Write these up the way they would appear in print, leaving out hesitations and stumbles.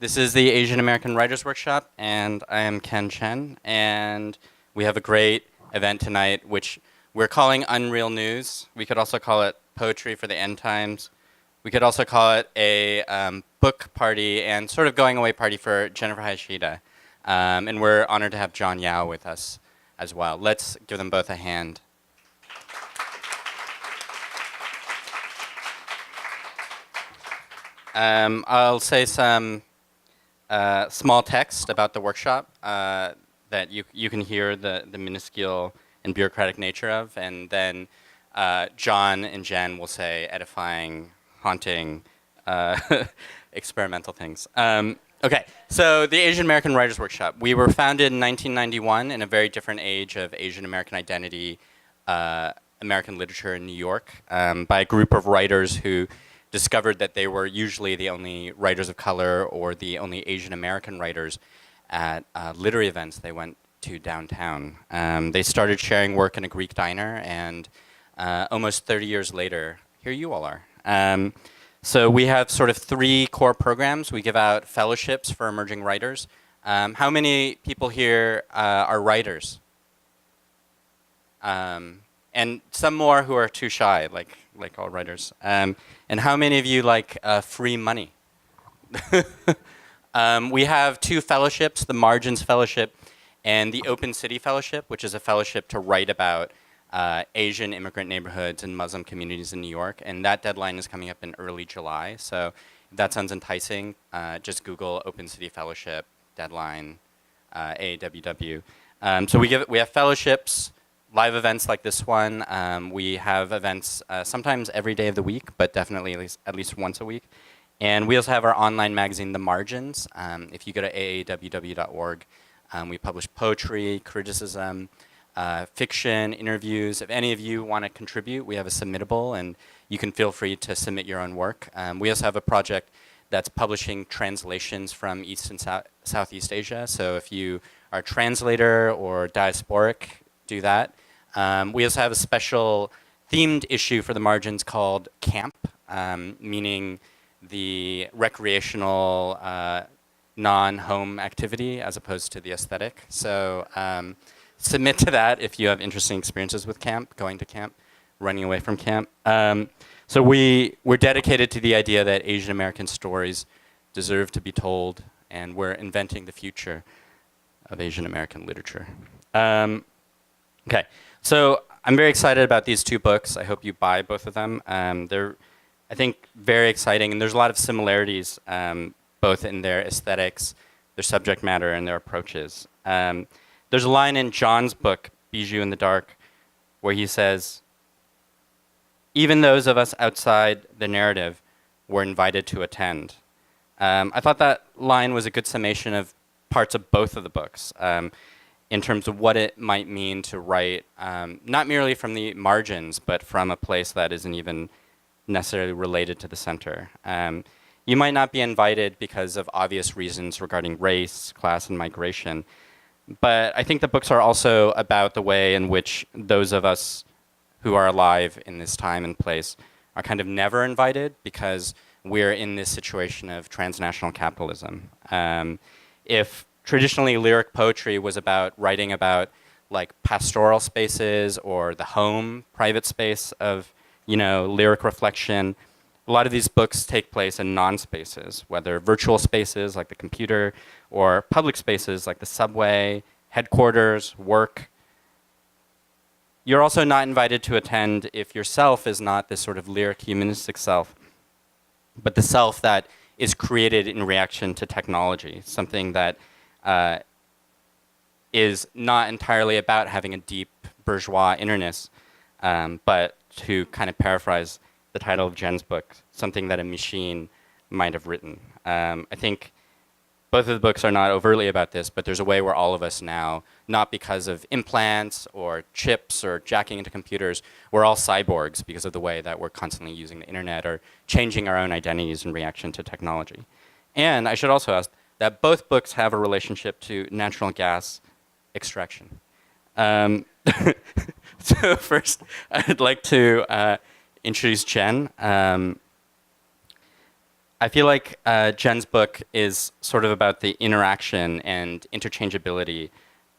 This is the Asian American Writers Workshop, and I am Chen, and we have a great event tonight, which we're calling Unreal News. We could also call it Poetry for the End Times. We could also call it a book party and sort of going away party for Jennifer Hayashida. And we're honored to have John Yao with us as well. Let's give them both a hand. I'll say some small text about the workshop that you can hear the minuscule and bureaucratic nature of, and then John and Jen will say edifying, haunting, experimental things. Okay, so the Asian American Writers Workshop. We were founded in 1991 in a very different age of Asian American identity, American literature in New York, by a group of writers who discovered that they were usually the only writers of color or the only Asian American writers at literary events they went to downtown. They started sharing work in a Greek diner, and almost 30 years later, here you all are. So we have sort of 3 core programs. We give out fellowships for emerging writers. How many people here are writers? And some more who are too shy, like all writers. And how many of you like free money? We have 2 fellowships, the Margins Fellowship and the Open City Fellowship, which is a fellowship to write about Asian immigrant neighborhoods and Muslim communities in New York. And that deadline is coming up in early July. So if that sounds enticing, just Google Open City Fellowship, deadline, AAWW. So we have fellowships, live events like this one. We have events sometimes every day of the week, but definitely at least once a week. And we also have our online magazine, The Margins. If you go to aawww.org, we publish poetry, criticism, fiction, interviews. If any of you want to contribute, we have a submittable, and you can feel free to submit your own work. We also have a project that's publishing translations from East and Southeast Asia. So if you are a translator or diasporic, do that. We also have a special themed issue for the Margins called Camp, meaning the recreational non-home activity as opposed to the aesthetic. So submit to that if you have interesting experiences with camp, going to camp, running away from camp. So we're dedicated to the idea that Asian American stories deserve to be told, and we're inventing the future of Asian American literature. Okay, so I'm very excited about these 2 books. I hope you buy both of them. They're, I think, very exciting, and there's a lot of similarities, both in their aesthetics, their subject matter, and their approaches. There's a line in John's book, Bijoux in the Dark, where he says, "Even those of us outside the narrative were invited to attend." I thought that line was a good summation of parts of both of the books. In terms of what it might mean to write, not merely from the margins, but from a place that isn't even necessarily related to the center. You might not be invited because of obvious reasons regarding race, class, and migration, but I think the books are also about the way in which those of us who are alive in this time and place are kind of never invited because we're in this situation of transnational capitalism. If traditionally, lyric poetry was about writing about like pastoral spaces or the home, private space of, lyric reflection. A lot of these books take place in non-spaces, whether virtual spaces like the computer or public spaces like the subway, headquarters, work. You're also not invited to attend if your self is not this sort of lyric humanistic self, but the self that is created in reaction to technology, something that is not entirely about having a deep bourgeois innerness, but to kind of paraphrase the title of Jen's book, something that a machine might have written. I think both of the books are not overtly about this, but there's a way where all of us now, not because of implants or chips or jacking into computers, we're all cyborgs because of the way that we're constantly using the internet or changing our own identities in reaction to technology. And I should also ask that both books have a relationship to natural gas extraction. So first, I'd like to introduce Chen. I feel like Jen's book is sort of about the interaction and interchangeability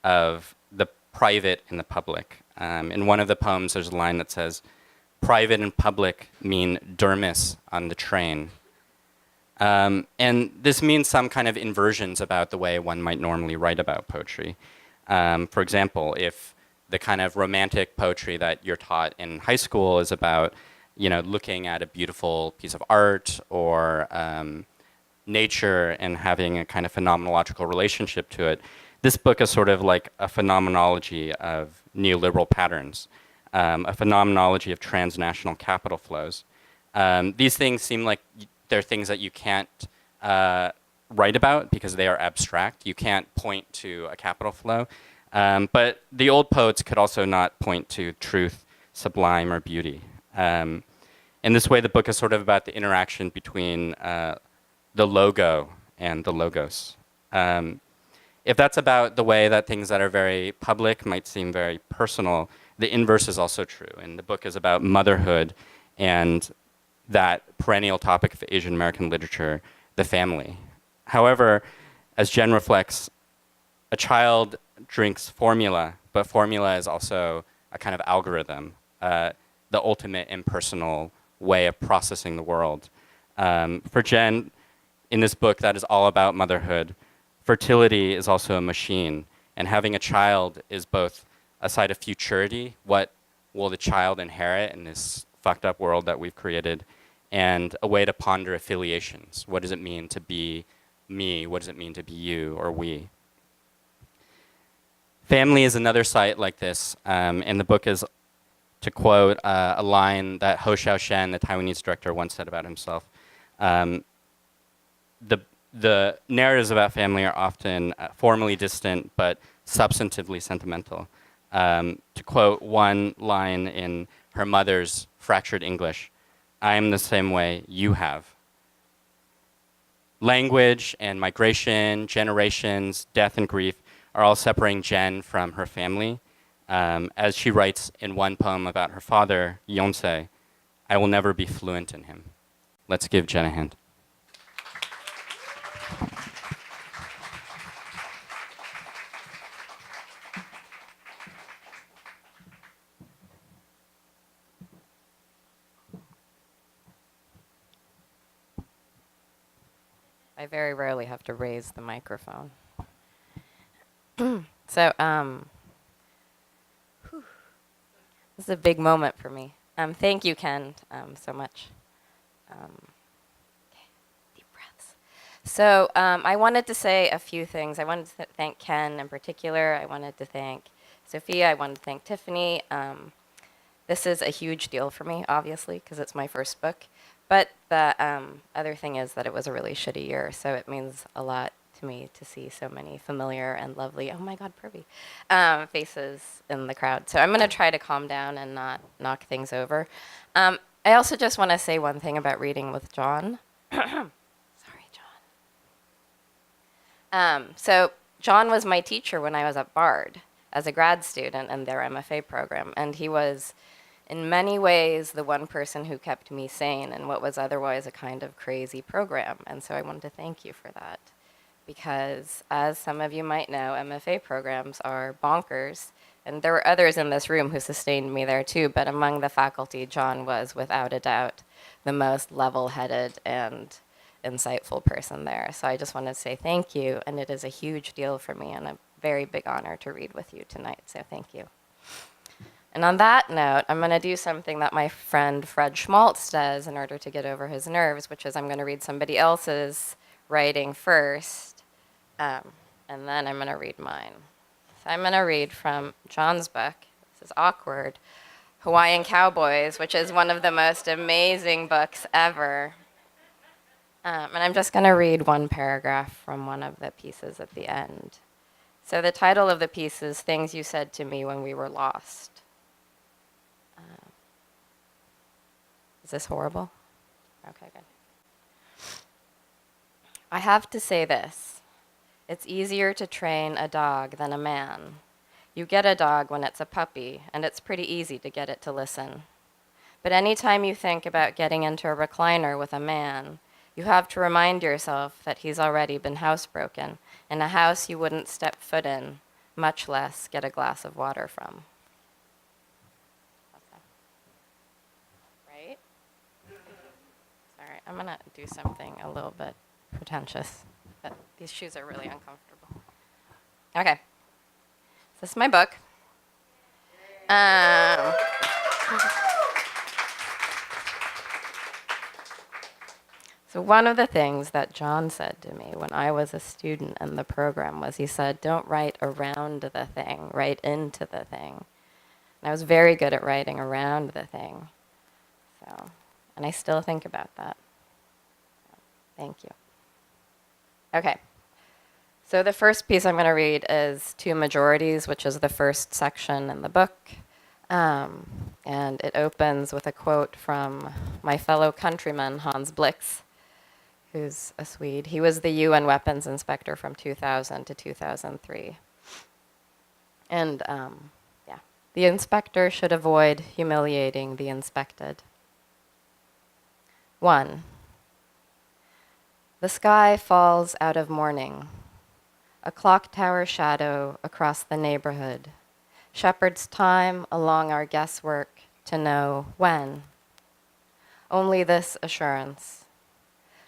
of the private and the public. In one of the poems, there's a line that says, "Private and public mean dermis on the train." And this means some kind of inversions about the way one might normally write about poetry. For example, if the kind of romantic poetry that you're taught in high school is about, looking at a beautiful piece of art or nature and having a kind of phenomenological relationship to it, this book is sort of like a phenomenology of neoliberal patterns, a phenomenology of transnational capital flows. These things seem like they're things that you can't write about because they are abstract. You can't point to a capital flow. But the old poets could also not point to truth, sublime, or beauty. In this way, the book is sort of about the interaction between the logo and the logos. If that's about the way that things that are very public might seem very personal, the inverse is also true. And the book is about motherhood and that perennial topic of Asian American literature, the family. However, as Jen reflects, a child drinks formula, but formula is also a kind of algorithm, the ultimate impersonal way of processing the world. For Jen, in this book that is all about motherhood, fertility is also a machine, and having a child is both a side of futurity, what will the child inherit in this fucked up world that we've created, and a way to ponder affiliations. What does it mean to be me? What does it mean to be you or we? Family is another site like this, and the book is, to quote a line that Ho Xiaoshen, the Taiwanese director, once said about himself, the narratives about family are often formally distant but substantively sentimental. To quote one line in her mother's fractured English, "I am the same way you have." Language and migration, generations, death and grief are all separating Jen from her family. As she writes in one poem about her father, Yonsei, "I will never be fluent in him." Let's give Jen a hand. I very rarely have to raise the microphone. So, this is a big moment for me. Thank you, Ken, so much. Okay, deep breaths. So, I wanted to say a few things. I wanted to thank Ken in particular. I wanted to thank Sophia. I wanted to thank Tiffany. This is a huge deal for me, obviously, because it's my first book. But the other thing is that it was a really shitty year, so it means a lot to me to see so many familiar and lovely, oh my God, pervy, faces in the crowd. So I'm going to try to calm down and not knock things over. I also just want to say one thing about reading with John. Sorry, John. So John was my teacher when I was at Bard as a grad student in their MFA program, and he was in many ways the one person who kept me sane in what was otherwise a kind of crazy program. And so I wanted to thank you for that. Because as some of you might know, MFA programs are bonkers. And there were others in this room who sustained me there too, but among the faculty, John was without a doubt the most level-headed and insightful person there. So I just wanted to say thank you, and it is a huge deal for me and a very big honor to read with you tonight, so thank you. And on that note, I'm going to do something that my friend Fred Schmaltz does in order to get over his nerves, which is I'm going to read somebody else's writing first, and then I'm going to read mine. So I'm going to read from John's book. This is awkward. Hawaiian Cowboys, which is one of the most amazing books ever. And I'm just going to read one paragraph from one of the pieces at the end. So the title of the piece is Things You Said to Me When We Were Lost. Is this horrible? Okay, good. I have to say this. It's easier to train a dog than a man. You get a dog when it's a puppy, and it's pretty easy to get it to listen. But anytime you think about getting into a recliner with a man, You have to remind yourself that he's already been housebroken, in a house you wouldn't step foot in, much less get a glass of water from. Right? Sorry, I'm gonna do something a little bit pretentious, but these shoes are really uncomfortable. Okay, this is my book. So one of the things that John said to me when I was a student in the program was he said, don't write around the thing, write into the thing. And I was very good at writing around the thing. So, and I still think about that. Thank you. Okay. So the first piece I'm going to read is Two Majorities, which is the first section in the book. And it opens with a quote from my fellow countryman, Hans Blix, who's a Swede. He was the UN weapons inspector from 2000 to 2003. And yeah, the inspector should avoid humiliating the inspected. 1. The sky falls out of mourning. A clock tower shadow across the neighborhood shepherds time along our guesswork to know when. Only this assurance.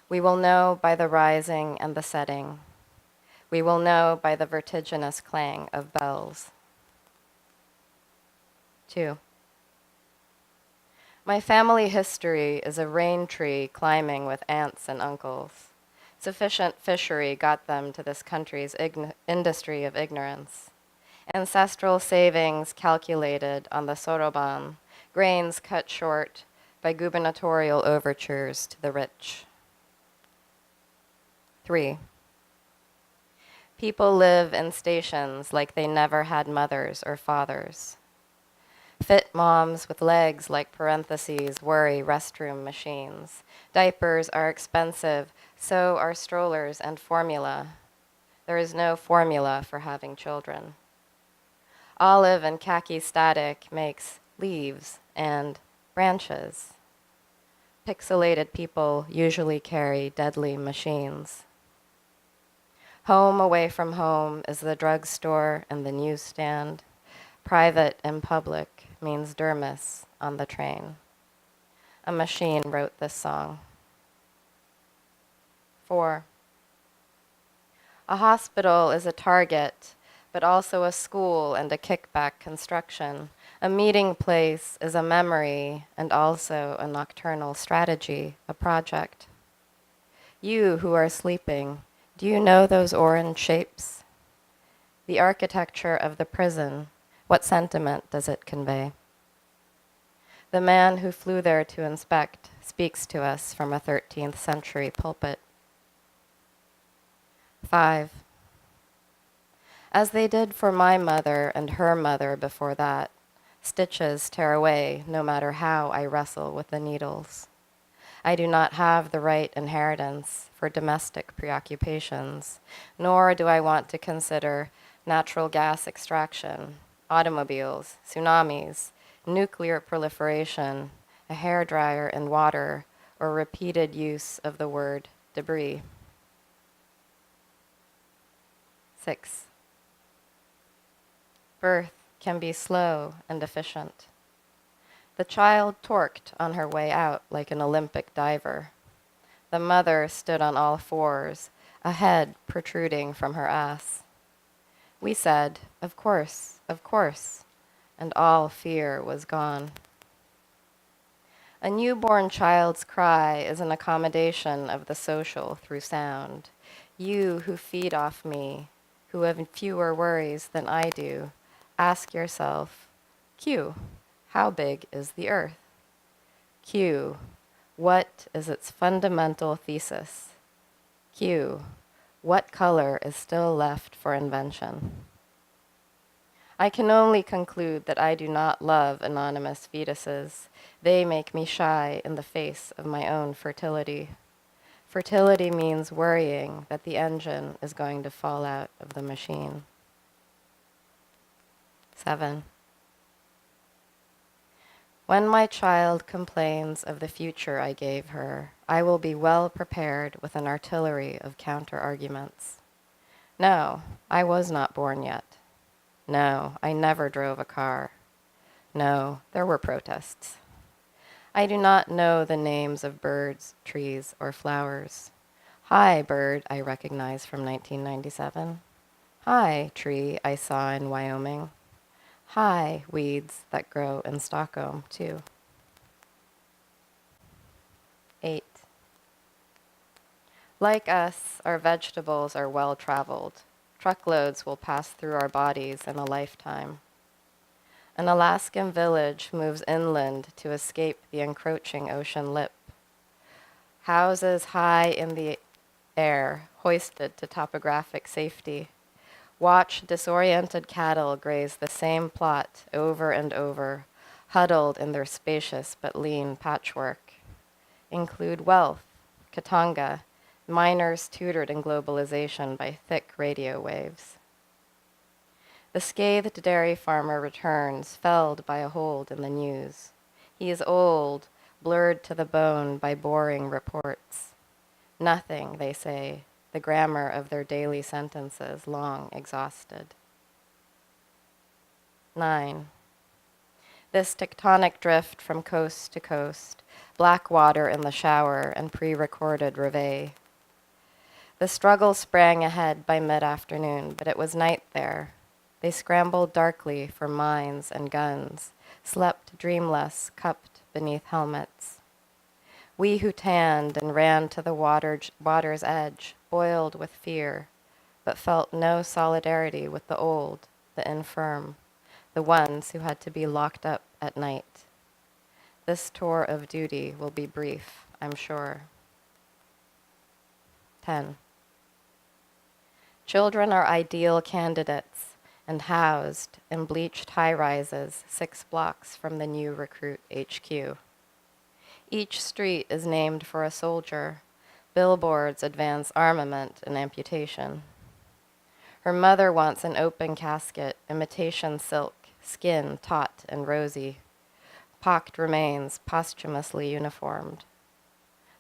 We will know by the rising and the setting. We will know by the vertiginous clang of bells. 2. My family history is a rain tree climbing with aunts and uncles. Sufficient fishery got them to this country's industry of ignorance. Ancestral savings calculated on the soroban, grains cut short by gubernatorial overtures to the rich. 3. People live in stations like they never had mothers or fathers. Fit moms with legs like parentheses worry restroom machines. Diapers are expensive, so are strollers and formula. There is no formula for having children. Olive and khaki static makes leaves and branches. Pixelated people usually carry deadly machines. Home away from home is the drugstore and the newsstand. Private and public means dermis on the train. A machine wrote this song. 4. A hospital is a target, but also a school and a kickback construction. A meeting place is a memory and also a nocturnal strategy, a project. You who are sleeping, do you know those orange shapes? The architecture of the prison, what sentiment does it convey? The man who flew there to inspect speaks to us from a 13th century pulpit. 5. As they did for my mother and her mother before that, stitches tear away no matter how I wrestle with the needles. I do not have the right inheritance for domestic preoccupations, nor do I want to consider natural gas extraction, automobiles, tsunamis, nuclear proliferation, a hairdryer in water, or repeated use of the word debris. 6. Birth can be slow and efficient. The child torqued on her way out like an Olympic diver. The mother stood on all fours, a head protruding from her ass. We said, of course, and all fear was gone. A newborn child's cry is an accommodation of the social through sound. You who feed off me, who have fewer worries than I do, ask yourself, Q, how big is the earth? Q, what is its fundamental thesis? Q, what color is still left for invention? I can only conclude that I do not love anonymous fetuses. They make me shy in the face of my own fertility. Fertility means worrying that the engine is going to fall out of the machine. 7. When my child complains of the future I gave her, I will be well prepared with an artillery of counter-arguments. No, I was not born yet. No, I never drove a car. No, there were protests. I do not know the names of birds, trees, or flowers. Hi, bird, I recognize from 1997. Hi, tree I saw in Wyoming. Hi, weeds that grow in Stockholm, too. 8. Like us, our vegetables are well-traveled. Truckloads will pass through our bodies in a lifetime. An Alaskan village moves inland to escape the encroaching ocean lip. Houses high in the air, hoisted to topographic safety. Watch disoriented cattle graze the same plot over and over, huddled in their spacious but lean patchwork. Include wealth, Katanga, miners tutored in globalization by thick radio waves. The scathed dairy farmer returns, felled by a hold in the news. He is old, blurred to the bone by boring reports. Nothing, they say, the grammar of their daily sentences long exhausted. 9. This tectonic drift from coast to coast, black water in the shower and pre-recorded reveille. The struggle sprang ahead by mid-afternoon, but it was night there. They scrambled darkly for mines and guns, slept dreamless, cupped beneath helmets. We who tanned and ran to the water's edge, boiled with fear, but felt no solidarity with the old, the infirm, the ones who had to be locked up at night. This tour of duty will be brief, I'm sure. 10. Children are ideal candidates and housed in bleached high-rises 6 blocks from the new recruit HQ. Each street is named for a soldier. Billboards advance armament and amputation. Her mother wants an open casket, imitation silk, skin taut and rosy. Pocked remains posthumously uniformed.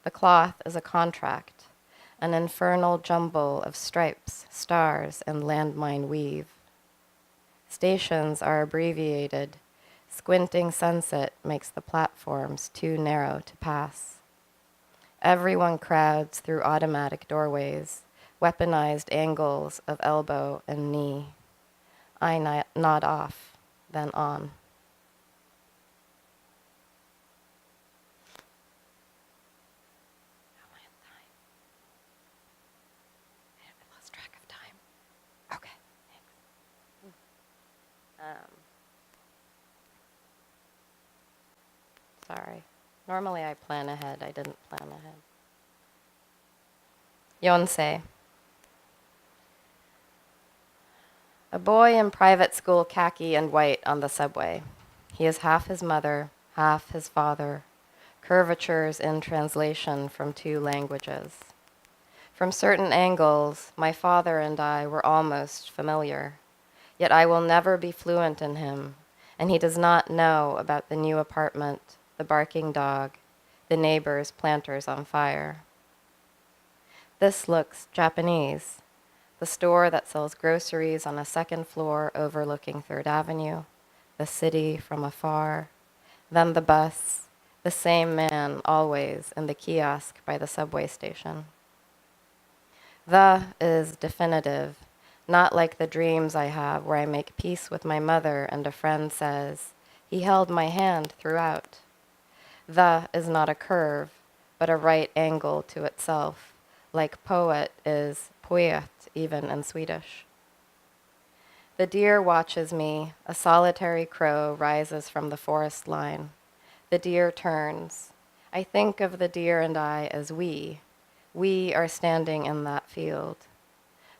The cloth is a contract, an infernal jumble of stripes, stars, and landmine weave. Stations are abbreviated. Squinting sunset makes the platforms too narrow to pass. Everyone crowds through automatic doorways, weaponized angles of elbow and knee. I nod off, then on. How am I at time? I lost track of time. Okay, thanks. Sorry. Normally I plan ahead. I didn't plan ahead. Yonsei. A boy in private school khaki and white on the subway. He is half his mother, half his father. Curvatures in translation from 2 languages. From certain angles, my father and I were almost familiar. Yet I will never be fluent in him, and he does not know about the new apartment, the barking dog, the neighbors' planters on fire. This looks Japanese, the store that sells groceries on a 2nd floor overlooking 3rd Avenue, the city from afar, then the bus, the same man always in the kiosk by the subway station. The is definitive, not like the dreams I have where I make peace with my mother and a friend says, he held my hand throughout. The is not a curve, but a right angle to itself, like poet is poet even in Swedish. The deer watches me. A solitary crow rises from the forest line. The deer turns. I think of the deer and I as we. We are standing in that field.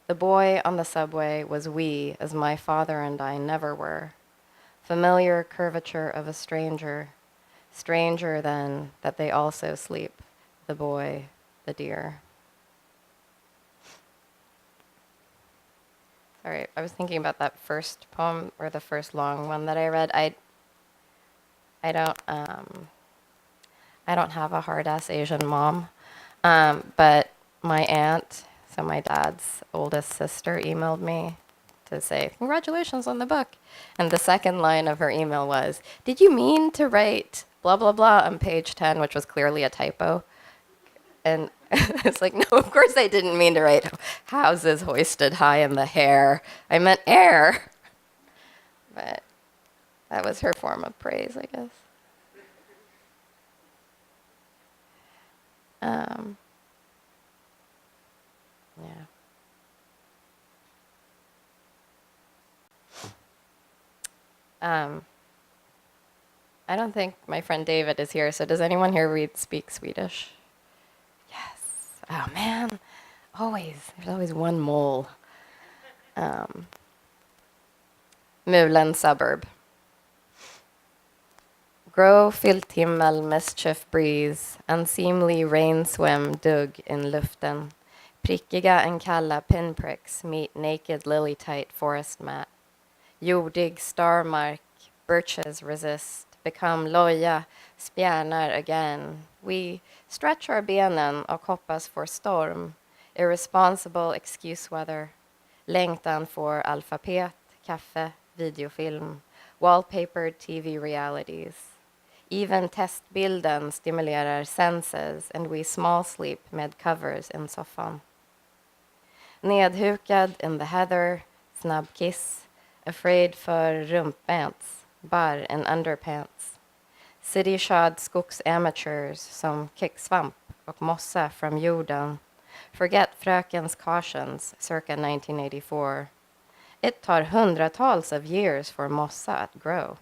The boy on the subway was we, as my father and I never were. Familiar curvature of a stranger. Stranger then that they also sleep, the boy, the deer. Sorry, I was thinking about that first poem, or the first long one that I read. I I don't have a hard-ass Asian mom, but my aunt, so my dad's oldest sister, emailed me to say, congratulations on the book. And the second line of her email was, did you mean to write blah, blah, blah on page 10, which was clearly a typo? And it's like, no, of course I didn't mean to write houses hoisted high in the hair. I meant air. But that was her form of praise, I guess. Yeah. I don't think my friend David is here, so does anyone here speak Swedish? Yes. Oh, man. There's always one mole. Mulen suburb. Grå filthimmel, mischief breeze, unseemly rain swim dug in luften. Prickiga and kalla pinpricks meet naked lily-tight forest mat. Jordig starmark, birches resist, become loja, spjärnar again. We stretch our benen och hoppas for storm, irresponsible excuse weather, längtan for alfabet, kaffe, videofilm, wallpapered TV realities. Even testbilden stimulerar senses and we small sleep med covers in soffan. Nedhukad in the heather, snabb kiss, afraid för rumpants, bar in underpants. City-shod skogsamateurs som kicksvamp och mossa from jorden. Forget frökens cautions circa 1984. It tar hundratals of years for mossa att grow.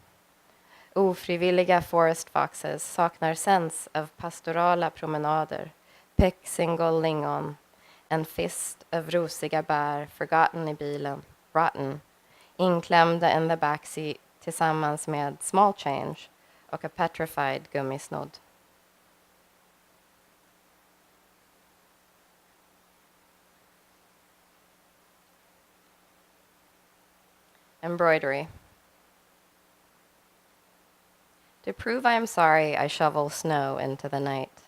Ofrivilliga forest foxes saknar sens av pastorala promenader, pick single lingon, en fist av rosiga bär forgotten i bilen, rotten, inklämda in the backseat tillsammans med small change och a petrified gummisnodd. Embroidery. To prove I am sorry, I shovel snow into the night.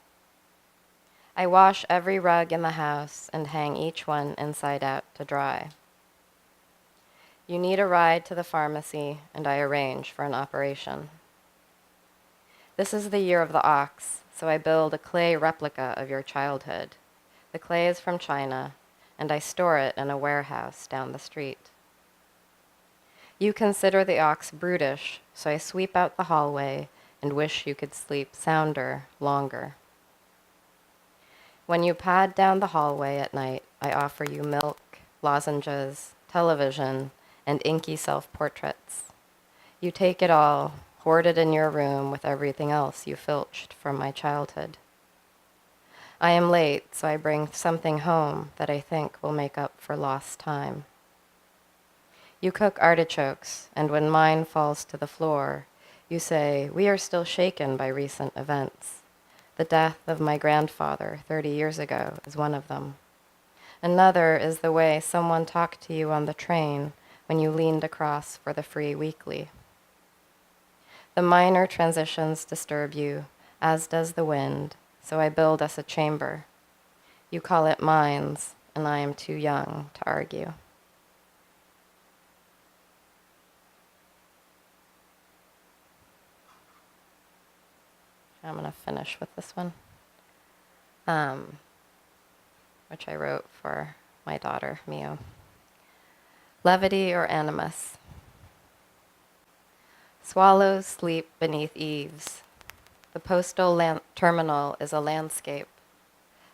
I wash every rug in the house and hang each one inside out to dry. You need a ride to the pharmacy, and I arrange for an operation. This is the year of the ox, so I build a clay replica of your childhood. The clay is from China, and I store it in a warehouse down the street. You consider the ox brutish, so I sweep out the hallway and wish you could sleep sounder, longer. When you pad down the hallway at night, I offer you milk, lozenges, television, and inky self-portraits. You take it all, hoard it in your room with everything else you filched from my childhood. I am late, so I bring something home that I think will make up for lost time. You cook artichokes, and when mine falls to the floor, you say, we are still shaken by recent events. The death of my grandfather 30 years ago is one of them. Another is the way someone talked to you on the train when you leaned across for the free weekly. The minor transitions disturb you, as does the wind, so I build us a chamber. You call it mines, and I am too young to argue. I'm going to finish with this one, which I wrote for my daughter, Mio. Levity or animus. Swallows sleep beneath eaves. The postal terminal is a landscape.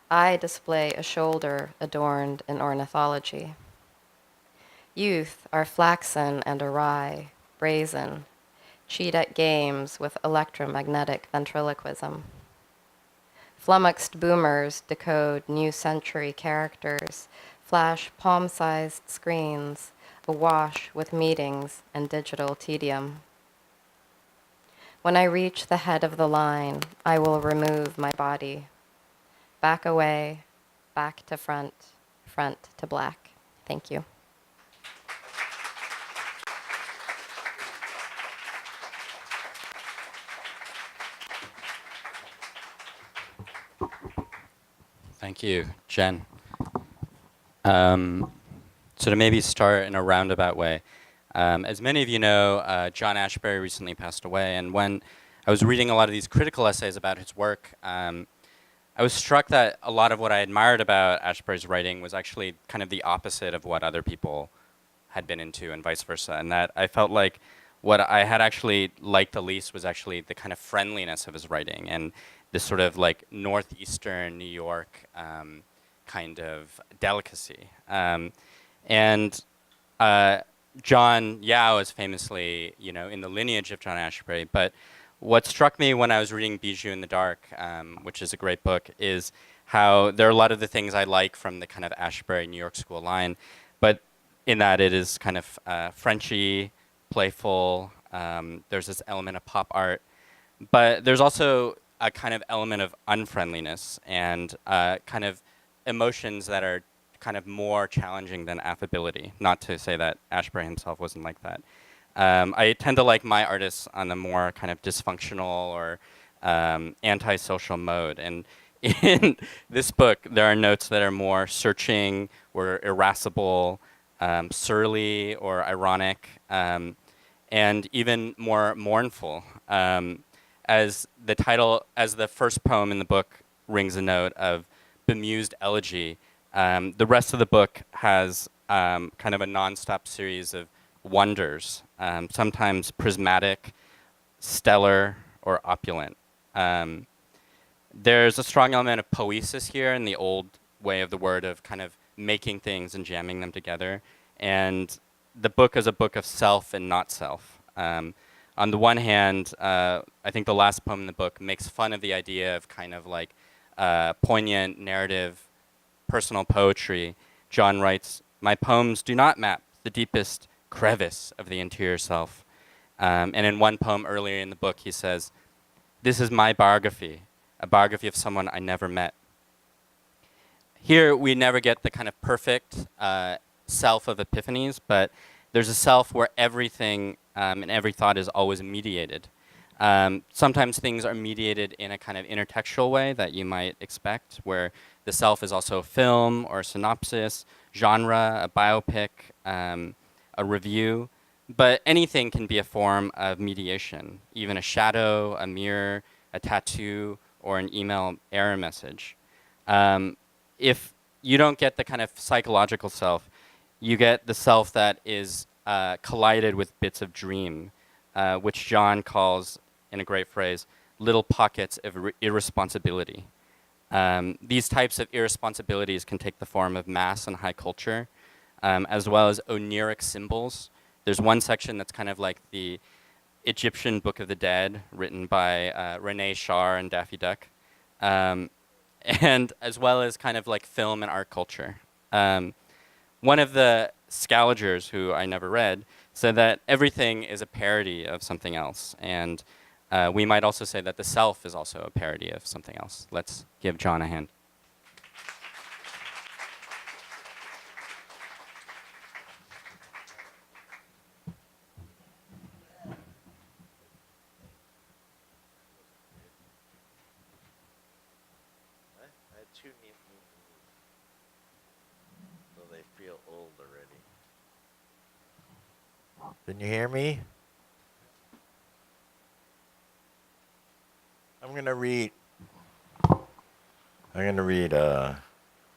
I display a shoulder adorned in ornithology. Youth are flaxen and awry, brazen, cheat at games with electromagnetic ventriloquism. Flummoxed boomers decode new century characters, flash palm-sized screens, awash with meetings and digital tedium. When I reach the head of the line, I will remove my body. Back away, back to front, front to black. Thank you. Thank you, Jen. So to maybe start in a roundabout way, as many of you know, John Ashbery recently passed away, and when I was reading a lot of these critical essays about his work, I was struck that a lot of what I admired about Ashbery's writing was actually kind of the opposite of what other people had been into, and vice versa, and that I felt like what I had actually liked the least was actually the kind of friendliness of his writing and this sort of like northeastern New York kind of delicacy. And John Yao is famously, you know, in the lineage of John Ashbery. But what struck me when I was reading Bijoux in the Dark, which is a great book, is how there are a lot of the things I like from the kind of Ashbery New York School line, but in that it is kind of Frenchy, playful. There's this element of pop art, but there's also a kind of element of unfriendliness and kind of emotions that are kind of more challenging than affability. Not to say that Ashbery himself wasn't like that. I tend to like my artists on the more kind of dysfunctional or antisocial mode. And in this book, there are notes that are more searching or irascible, surly or ironic, and even more mournful. As the title, as the first poem in the book rings a note of bemused elegy, the rest of the book has kind of a nonstop series of wonders, sometimes prismatic, stellar, or opulent. There's a strong element of poesis here in the old way of the word of kind of making things and jamming them together. And the book is a book of self and not self. On the one hand, I think the last poem in the book makes fun of the idea of kind of like poignant narrative, personal poetry. John writes, "My poems do not map the deepest crevice of the interior self." And in one poem earlier in the book, he says, "This is my biography, a biography of someone I never met." Here, we never get the kind of perfect self of epiphanies, but there's a self where everything and every thought is always mediated. Sometimes things are mediated in a kind of intertextual way that you might expect, where the self is also a film or a synopsis, genre, a biopic, a review. But anything can be a form of mediation, even a shadow, a mirror, a tattoo, or an email error message. If you don't get the kind of psychological self, you get the self that is collided with bits of dream, which John calls, in a great phrase, little pockets of irresponsibility. These types of irresponsibilities can take the form of mass and high culture, as well as oniric symbols. There's one section that's kind of like the Egyptian Book of the Dead, written by Rene Char and Daffy Duck, and as well as kind of like film and art culture. One of the scavengers, who I never read, said that everything is a parody of something else, and we might also say that the self is also a parody of something else. Let's give John a hand. I had two neat so they feel old already. Can you hear me? I'm gonna read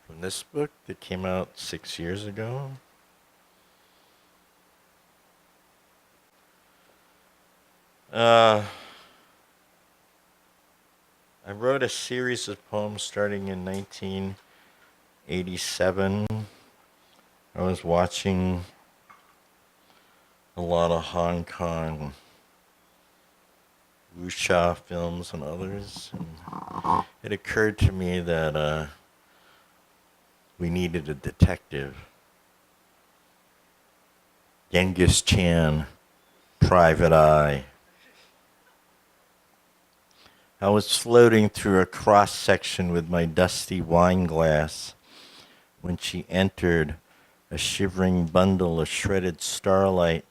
from this book that came out 6 years ago. I wrote a series of poems starting in 1987. I was watching a lot of Hong Kong wuxia films and others, and it occurred to me that we needed a detective. Genghis Chan, Private Eye. I was floating through a cross-section with my dusty wine glass when she entered, a shivering bundle of shredded starlight.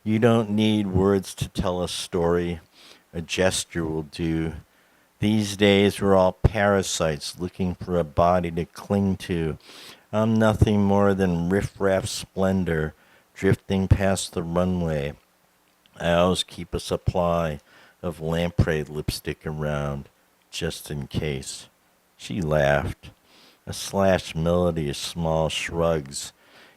You don't need words to tell a story. A gesture will do. These days we're all parasites looking for a body to cling to. I'm nothing more than riff-raff splendor drifting past the runway. I always keep a supply of lamprey lipstick around, just in case. She laughed, a slashed melody of small shrugs.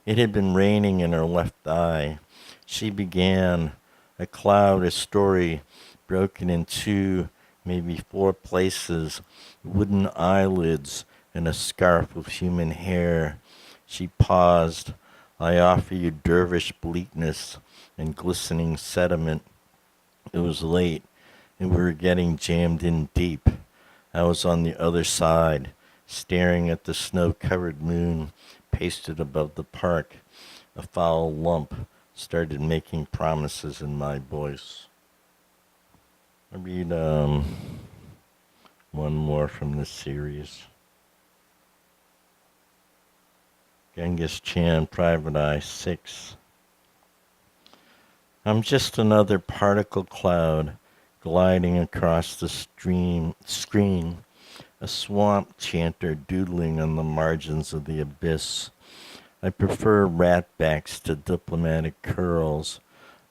It had been raining in her left eye. She began, a cloud, a story, broken in two, maybe four places, wooden eyelids and a scarf of human hair. She paused. I offer you dervish bleakness and glistening sediment. It was late, and we were getting jammed in deep. I was on the other side, staring at the snow-covered moon pasted above the park. A foul lump started making promises in my voice. I read one more from this series. Genghis Chan, Private Eye 6. I'm just another particle cloud gliding across the screen, a swamp chanter doodling on the margins of the abyss. I prefer ratbacks to diplomatic curls.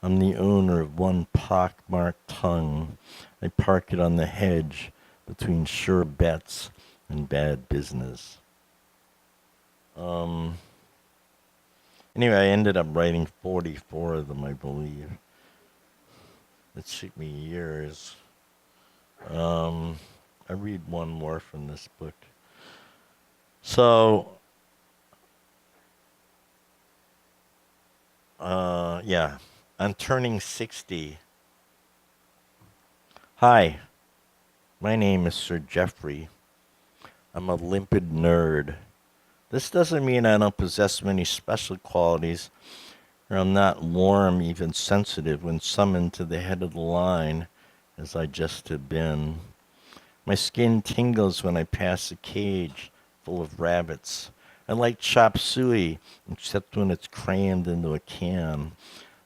I'm the owner of one pock-marked tongue. I park it on the hedge between sure bets and bad business. Anyway, I ended up writing 44 of them, I believe. It took me years. I read one more from this book. So, yeah, I'm turning 60. Hi, my name is Sir Geoffrey. I'm a limpid nerd. This doesn't mean I don't possess many special qualities, or I'm not warm, even sensitive, when summoned to the head of the line, as I just have been. My skin tingles when I pass a cage full of rabbits. I like chop suey, except when it's crammed into a can.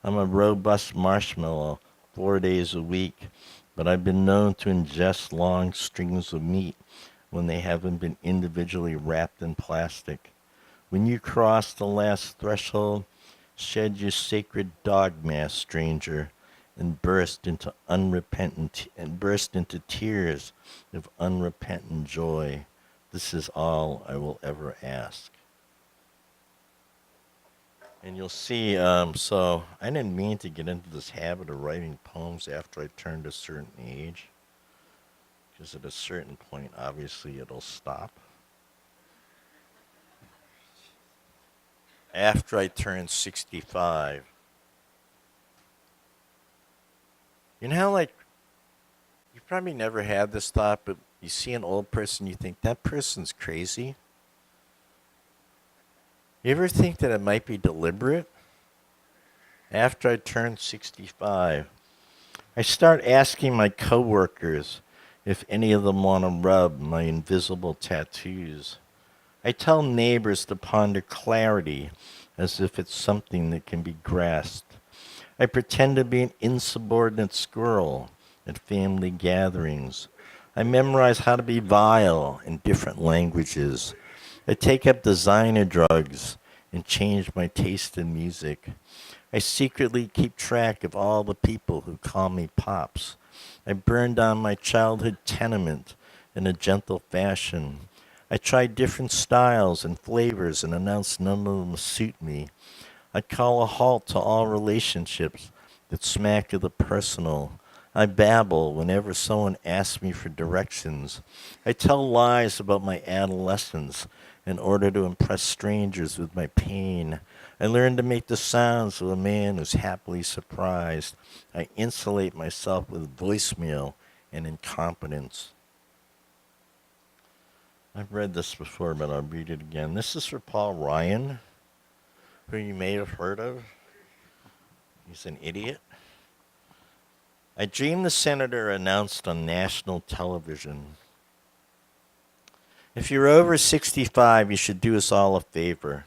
I'm a robust marshmallow 4 days a week, but I've been known to ingest long strings of meat when they haven't been individually wrapped in plastic. When you cross the last threshold, shed your sacred dog mask, stranger, and burst into tears of unrepentant joy. This is all I will ever ask. And you'll see, so I didn't mean to get into this habit of writing poems after I turned a certain age, because at a certain point, obviously, it'll stop. After I turned 65, you know how, like, you probably never had this thought, but you see an old person, you think, that person's crazy. You ever think that it might be deliberate? After I turned 65, I start asking my coworkers if any of them want to rub my invisible tattoos. I tell neighbors to ponder clarity as if it's something that can be grasped. I pretend to be an insubordinate squirrel at family gatherings. I memorize how to be vile in different languages. I take up designer drugs and change my taste in music. I secretly keep track of all the people who call me Pops. I burn down my childhood tenement in a gentle fashion. I try different styles and flavors and announce none of them suit me. I call a halt to all relationships that smack of the personal. I babble whenever someone asks me for directions. I tell lies about my adolescence in order to impress strangers with my pain. I learn to make the sounds of a man who's happily surprised. I insulate myself with voicemail and incompetence. I've read this before, but I'll read it again. This is for Paul Ryan, who you may have heard of. He's an idiot. I dreamed the senator announced on national television, if you're over 65, you should do us all a favor.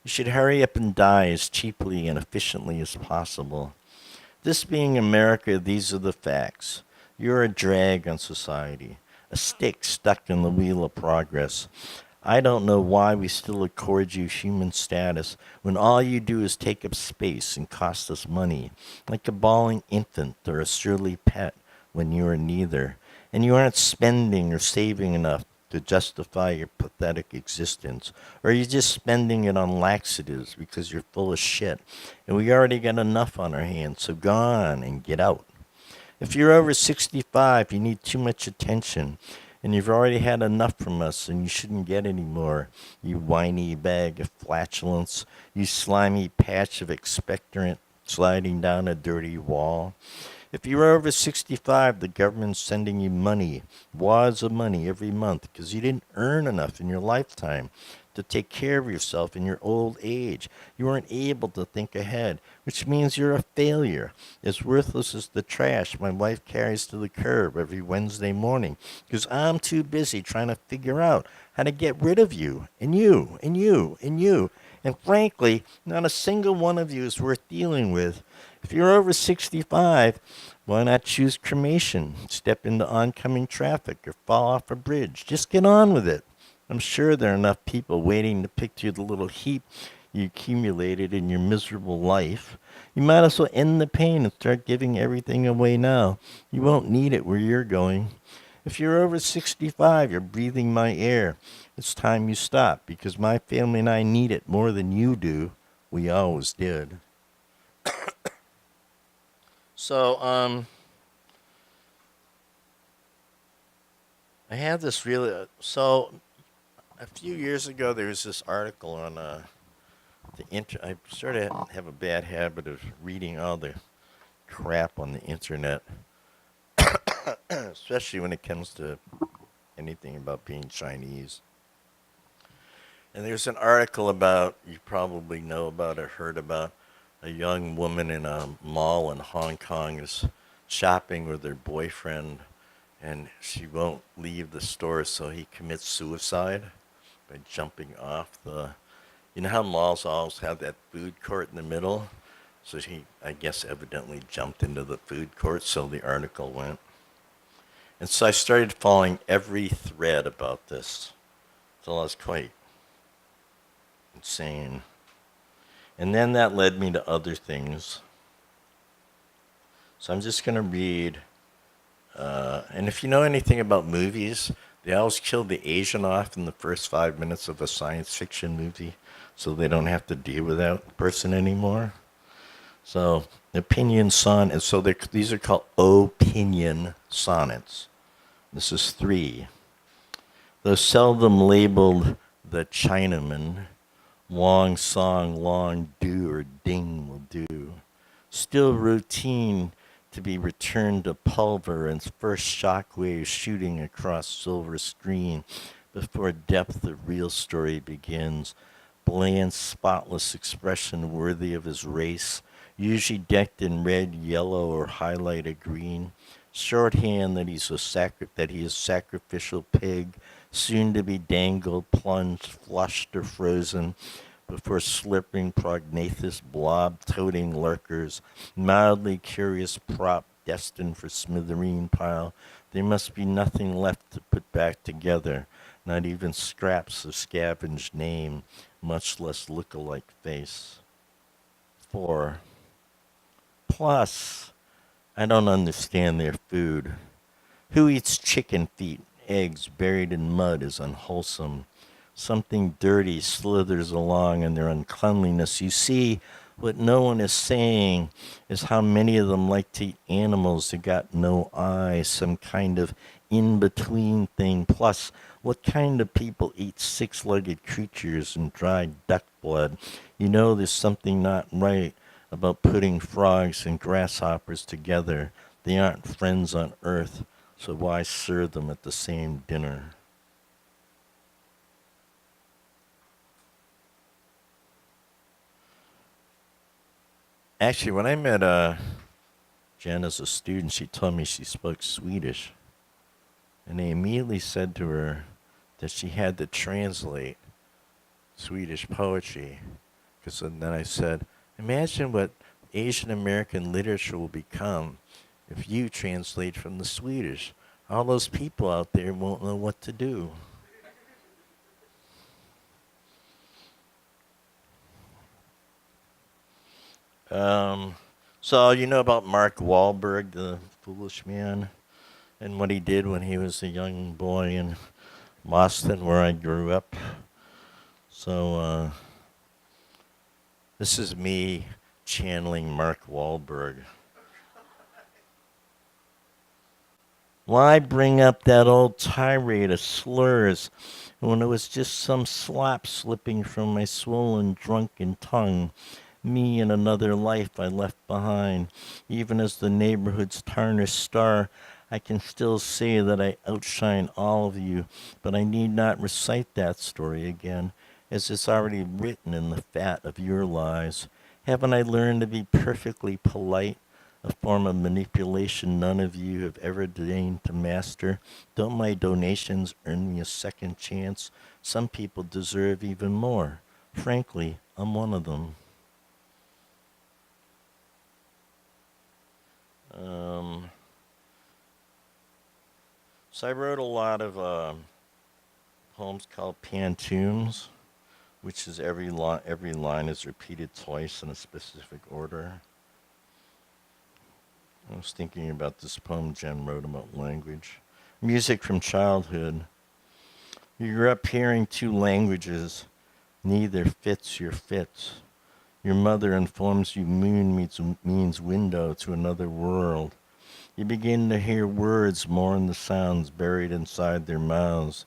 You should hurry up and die as cheaply and efficiently as possible. This being America, these are the facts. You're a drag on society. a stick stuck in the wheel of progress. I don't know why we still accord you human status when all you do is take up space and cost us money, like a bawling infant or a surly pet when you are neither, and you aren't spending or saving enough to justify your pathetic existence, or you're just spending it on laxatives because you're full of shit, and we already got enough on our hands, so go on and get out. If you're over 65, you need too much attention, and you've already had enough from us, and you shouldn't get any more, you whiny bag of flatulence, you slimy patch of expectorant sliding down a dirty wall. If you're over 65, the government's sending you money, wads of money every month, because you didn't earn enough in your lifetime to take care of yourself in your old age. You weren't able to think ahead, which means you're a failure, as worthless as the trash my wife carries to the curb every Wednesday morning, because I'm too busy trying to figure out how to get rid of you, and you, and you, and you. And frankly, not a single one of you is worth dealing with. If you're over 65, why not choose cremation, step into oncoming traffic, or fall off a bridge? Just get on with it. I'm sure there are enough people waiting to pick through the little heap you accumulated in your miserable life. You might as well end the pain and start giving everything away now. You won't need it where you're going. If you're over 65, you're breathing my air. It's time you stop, because my family and I need it more than you do. We always did. So, I had this really, a few years ago, there was this article on I sort of have a bad habit of reading all the crap on the internet, especially when it comes to anything about being Chinese. And there's an article about, you probably know about or heard about, a young woman in a mall in Hong Kong is shopping with her boyfriend, and she won't leave the store, so he commits suicide by jumping off the, you know how malls always have that food court in the middle? So he, I guess, evidently jumped into the food court, so the article went. And so I started following every thread about this, until I was quite insane. And then that led me to other things. So I'm just going to read, and if you know anything about movies, they always kill the Asian off in the first 5 minutes of a science fiction movie, so they don't have to deal with that person anymore. So opinion sonnet, so these are called opinion sonnets. This is 3. Though seldom labeled the Chinaman, long song, long do or ding will do. Still routine to be returned to pulver and first shockwave shooting across silver screen before depth of real story begins. Bland, spotless expression worthy of his race, usually decked in red, yellow, or highlighted green. Shorthand that he is sacrificial pig, soon to be dangled, plunged, flushed, or frozen, before slurping prognathous blob-toting lurkers, mildly curious prop destined for smithereen pile. There must be nothing left to put back together, not even scraps of scavenged name, much less look-alike face. 4. Plus, I don't understand their food. Who eats chicken feet? Eggs buried in mud is unwholesome. Something dirty slithers along in their uncleanliness. You see, what no one is saying is how many of them like to eat animals that got no eyes, some kind of in-between thing. Plus, what kind of people eat six-legged creatures and dried duck blood? You know there's something not right about putting frogs and grasshoppers together. They aren't friends on earth, so why serve them at the same dinner? Actually, when I met Jen as a student, she told me she spoke Swedish. And they immediately said to her that she had to translate Swedish poetry. Because then I said, imagine what Asian American literature will become if you translate from the Swedish. all those people out there won't know what to do. So you know about Mark Wahlberg, the foolish man, and what he did when he was a young boy in Boston, where I grew up. So this is me channeling Mark Wahlberg. Why bring up that old tirade of slurs when it was just some slop slipping from my swollen, drunken tongue? Me and another life I left behind. Even as the neighborhood's tarnished star, I can still say that I outshine all of you, but I need not recite that story again, as it's already written in the fat of your lies. Haven't I learned to be perfectly polite? A form of manipulation none of you have ever deigned to master. Don't my donations earn me a second chance? Some people deserve even more. Frankly, I'm one of them. So I wrote a lot of poems called pantoums, which is every line is repeated twice in a specific order. I was thinking about this poem Jen wrote about language. Music from childhood. You grew up hearing two languages. Neither fits your fits. Your mother informs you moon means window to another world. You begin to hear words more in the sounds buried inside their mouths.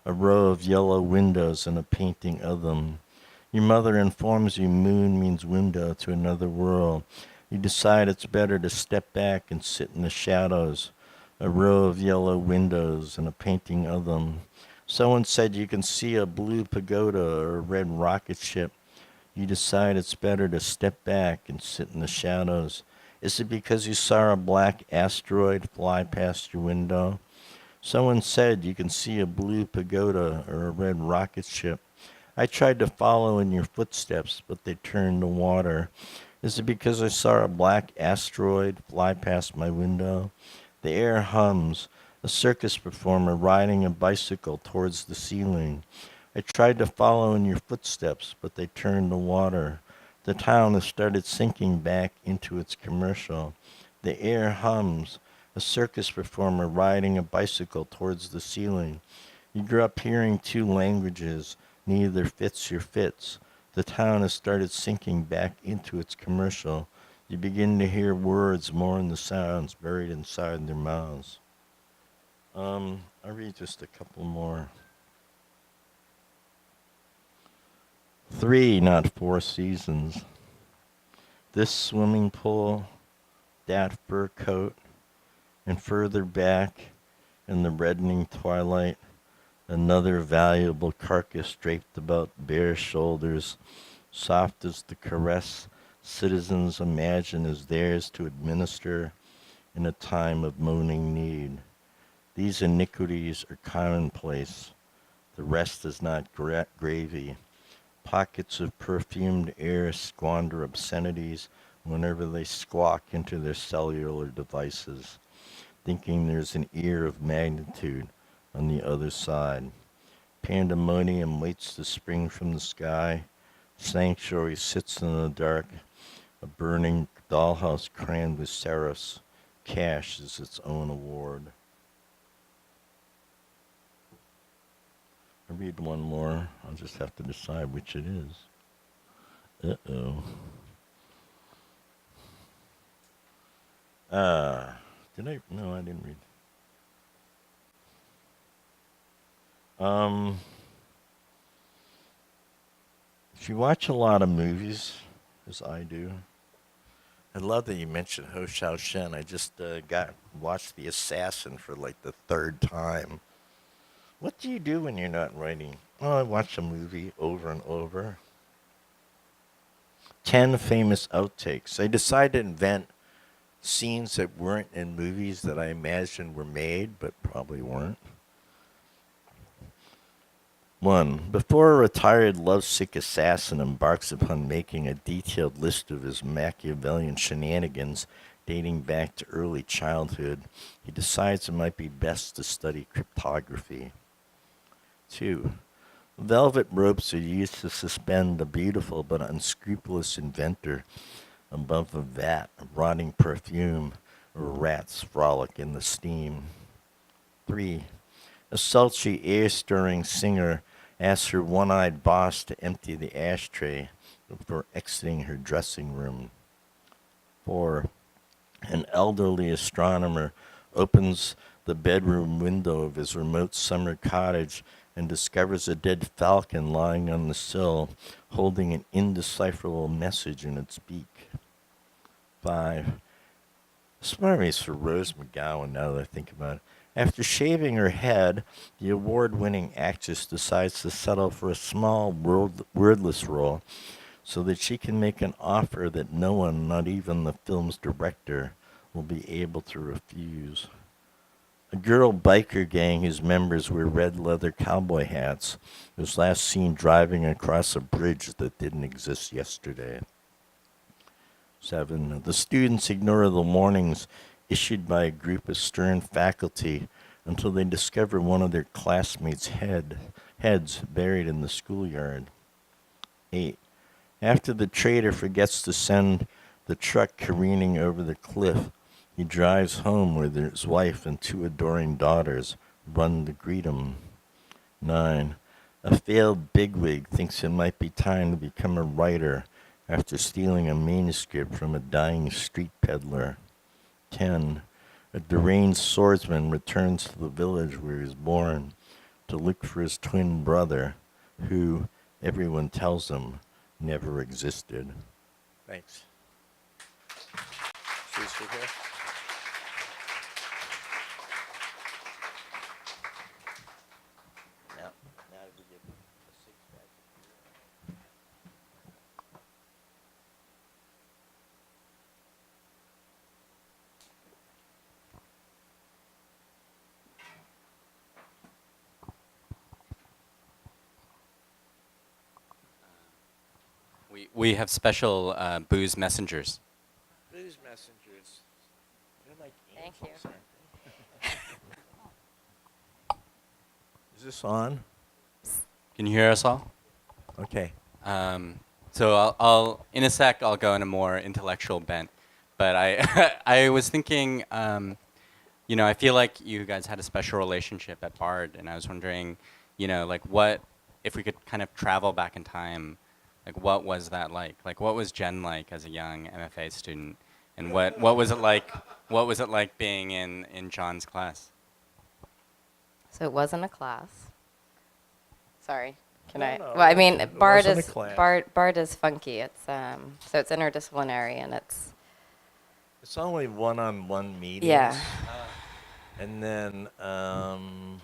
A row of yellow windows and a painting of them. Your mother informs you moon means window to another world. You decide it's better to step back and sit in the shadows. A row of yellow windows and a painting of them. Someone said you can see a blue pagoda or a red rocket ship. You decide it's better to step back and sit in the shadows. Is it because you saw a black asteroid fly past your window? Someone said you can see a blue pagoda or a red rocket ship. I tried to follow in your footsteps, but they turned to water. Is it because I saw a black asteroid fly past my window? The air hums, a circus performer riding a bicycle towards the ceiling. I tried to follow in your footsteps, but they turned to water. The town has started sinking back into its commercial. The air hums, a circus performer riding a bicycle towards the ceiling. You grew up hearing two languages, neither fits your fits. The town has started sinking back into its commercial. You begin to hear words more in the sounds buried inside their mouths. I'll read just a couple more. 3, not 4 seasons. This swimming pool, that fur coat, and further back in the reddening twilight, another valuable carcass draped about bare shoulders, soft as the caress citizens imagine is theirs to administer in a time of moaning need. These iniquities are commonplace. The rest is not gravy. Pockets of perfumed air squander obscenities whenever they squawk into their cellular devices, thinking there's an ear of magnitude on the other side. Pandemonium waits to spring from the sky. Sanctuary sits in the dark. A burning dollhouse crammed with seraphs. Cash is its own award. I'll read one more. I'll just have to decide which it is. Uh-oh. Did I? No, I didn't read. If you watch a lot of movies, as I do, I love that you mentioned Ho Xiao Shen. I just watched The Assassin for like the 3rd time. What do you do when you're not writing? Oh, I watch a movie over and over. 10 famous outtakes. I decided to invent scenes that weren't in movies that I imagined were made, but probably weren't. 1. Before a retired lovesick assassin embarks upon making a detailed list of his Machiavellian shenanigans, dating back to early childhood, he decides it might be best to study cryptography. 2. Velvet ropes are used to suspend the beautiful but unscrupulous inventor above a vat of rotting perfume where rats frolic in the steam. 3. A sultry, ear-stirring singer asks her one-eyed boss to empty the ashtray before exiting her dressing room. 4. An elderly astronomer opens the bedroom window of his remote summer cottage and discovers a dead falcon lying on the sill, holding an indecipherable message in its beak. 5. This memory is for Rose McGowan, now that I think about it. After shaving her head, the award-winning actress decides to settle for a small wordless role so that she can make an offer that no one, not even the film's director, will be able to refuse. A girl biker gang whose members wear red leather cowboy hats was last seen driving across a bridge that didn't exist yesterday. 7. The students ignore the warnings issued by a group of stern faculty until they discover one of their classmates' heads buried in the schoolyard. 8. After the traitor forgets to send the truck careening over the cliff, he drives home where his wife and 2 adoring daughters run to greet him. 9. A failed bigwig thinks it might be time to become a writer after stealing a manuscript from a dying street peddler. 10. A deranged swordsman returns to the village where he was born to look for his twin brother, who, everyone tells him, never existed. Thanks. Should we sit here? Now we give a six-pack. We have special booze messengers. Booze messengers. They're like Thank angels, you. aren't they? Is this on? Can you hear us all? Okay. So I'll in a sec I'll go in a more intellectual bent, but I I was thinking, I feel like you guys had a special relationship at Bard, and I was wondering, like what if we could kind of travel back in time, like what was that like? Like what was Jen like as a young MFA student, and what was it like? What was it like being in John's class? So it wasn't a class. Sorry. Can No, I? no, Well, I mean, it Bard wasn't a is class. Bard is funky. It's so it's interdisciplinary and it's It's only one-on-one meetings. yeah, And then, and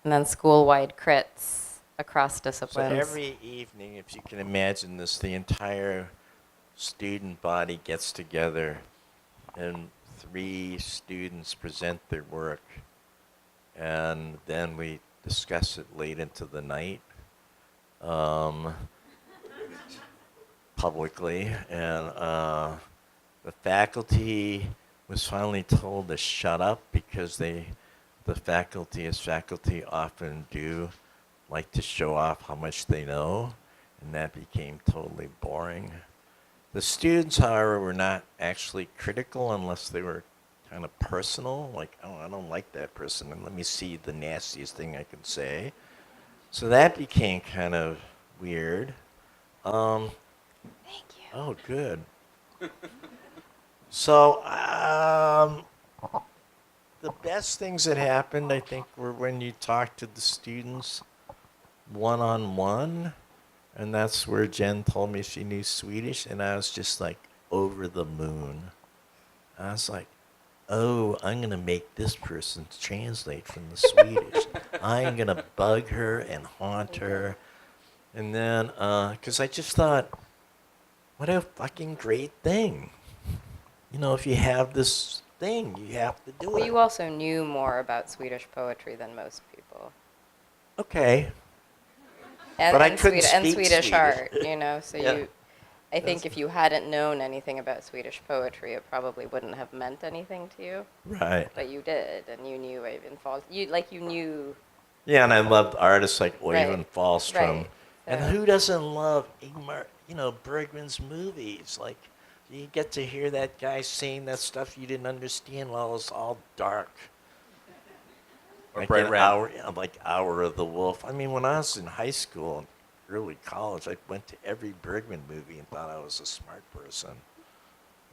then school-wide crits across so disciplines. every evening, if you can imagine this, the entire student body gets together and 3 students present their work. And then we discuss it late into the night, publicly. And the faculty was finally told to shut up because the faculty, as faculty often do, like to show off how much they know, and that became totally boring. The students, however, were not actually critical unless they were kind of personal, like, oh, I don't like that person, and let me see the nastiest thing I can say. So that became kind of weird. Thank you. Oh, good. So, the best things that happened, I think, were when you talked to the students one-on-one, and that's where Jen told me she knew Swedish, and I was just like over the moon. I was like, oh, I'm going to make this person translate from the Swedish. I'm going to bug her and haunt her. And then, because I just thought, what a fucking great thing. If you have this thing, you have to do Well, it. you also knew more about Swedish poetry than most people. Okay. And, But I and couldn't and speak Swedish Swedish. art, so Yeah. I think if you hadn't known anything about Swedish poetry, it probably wouldn't have meant anything to you. Right. But you did, and you knew Eyvind Falls. You knew. Yeah, and I loved artists like Oyvind Right. Fahlstrom. Right. And So- who doesn't love Ingmar, Bergman's movies? Like, you get to hear that guy saying that stuff you didn't understand while it's all dark. Or Like bright an red. Hour of the Wolf. I mean, when I was in high school and early college, I went to every Bergman movie and thought I was a smart person.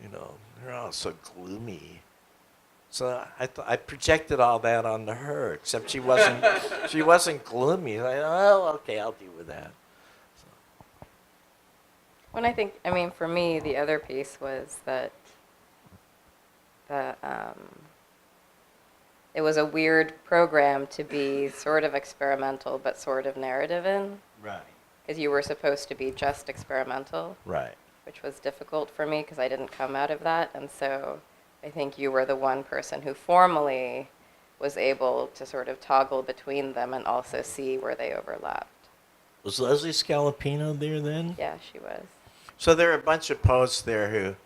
They're all so gloomy. So I projected all that onto her, except she wasn't gloomy. Okay, I'll deal with that. When I mean, for me, the other piece was that it was a weird program to be sort of experimental, but sort of narrative in, Right. because you were supposed to be just experimental, Right. which was difficult for me because I didn't come out of that. And so I think you were the one person who formally was able to sort of toggle between them and also see where they overlapped. Was Leslie Scalapino there then? Yeah, she was. So there are a bunch of poets there who,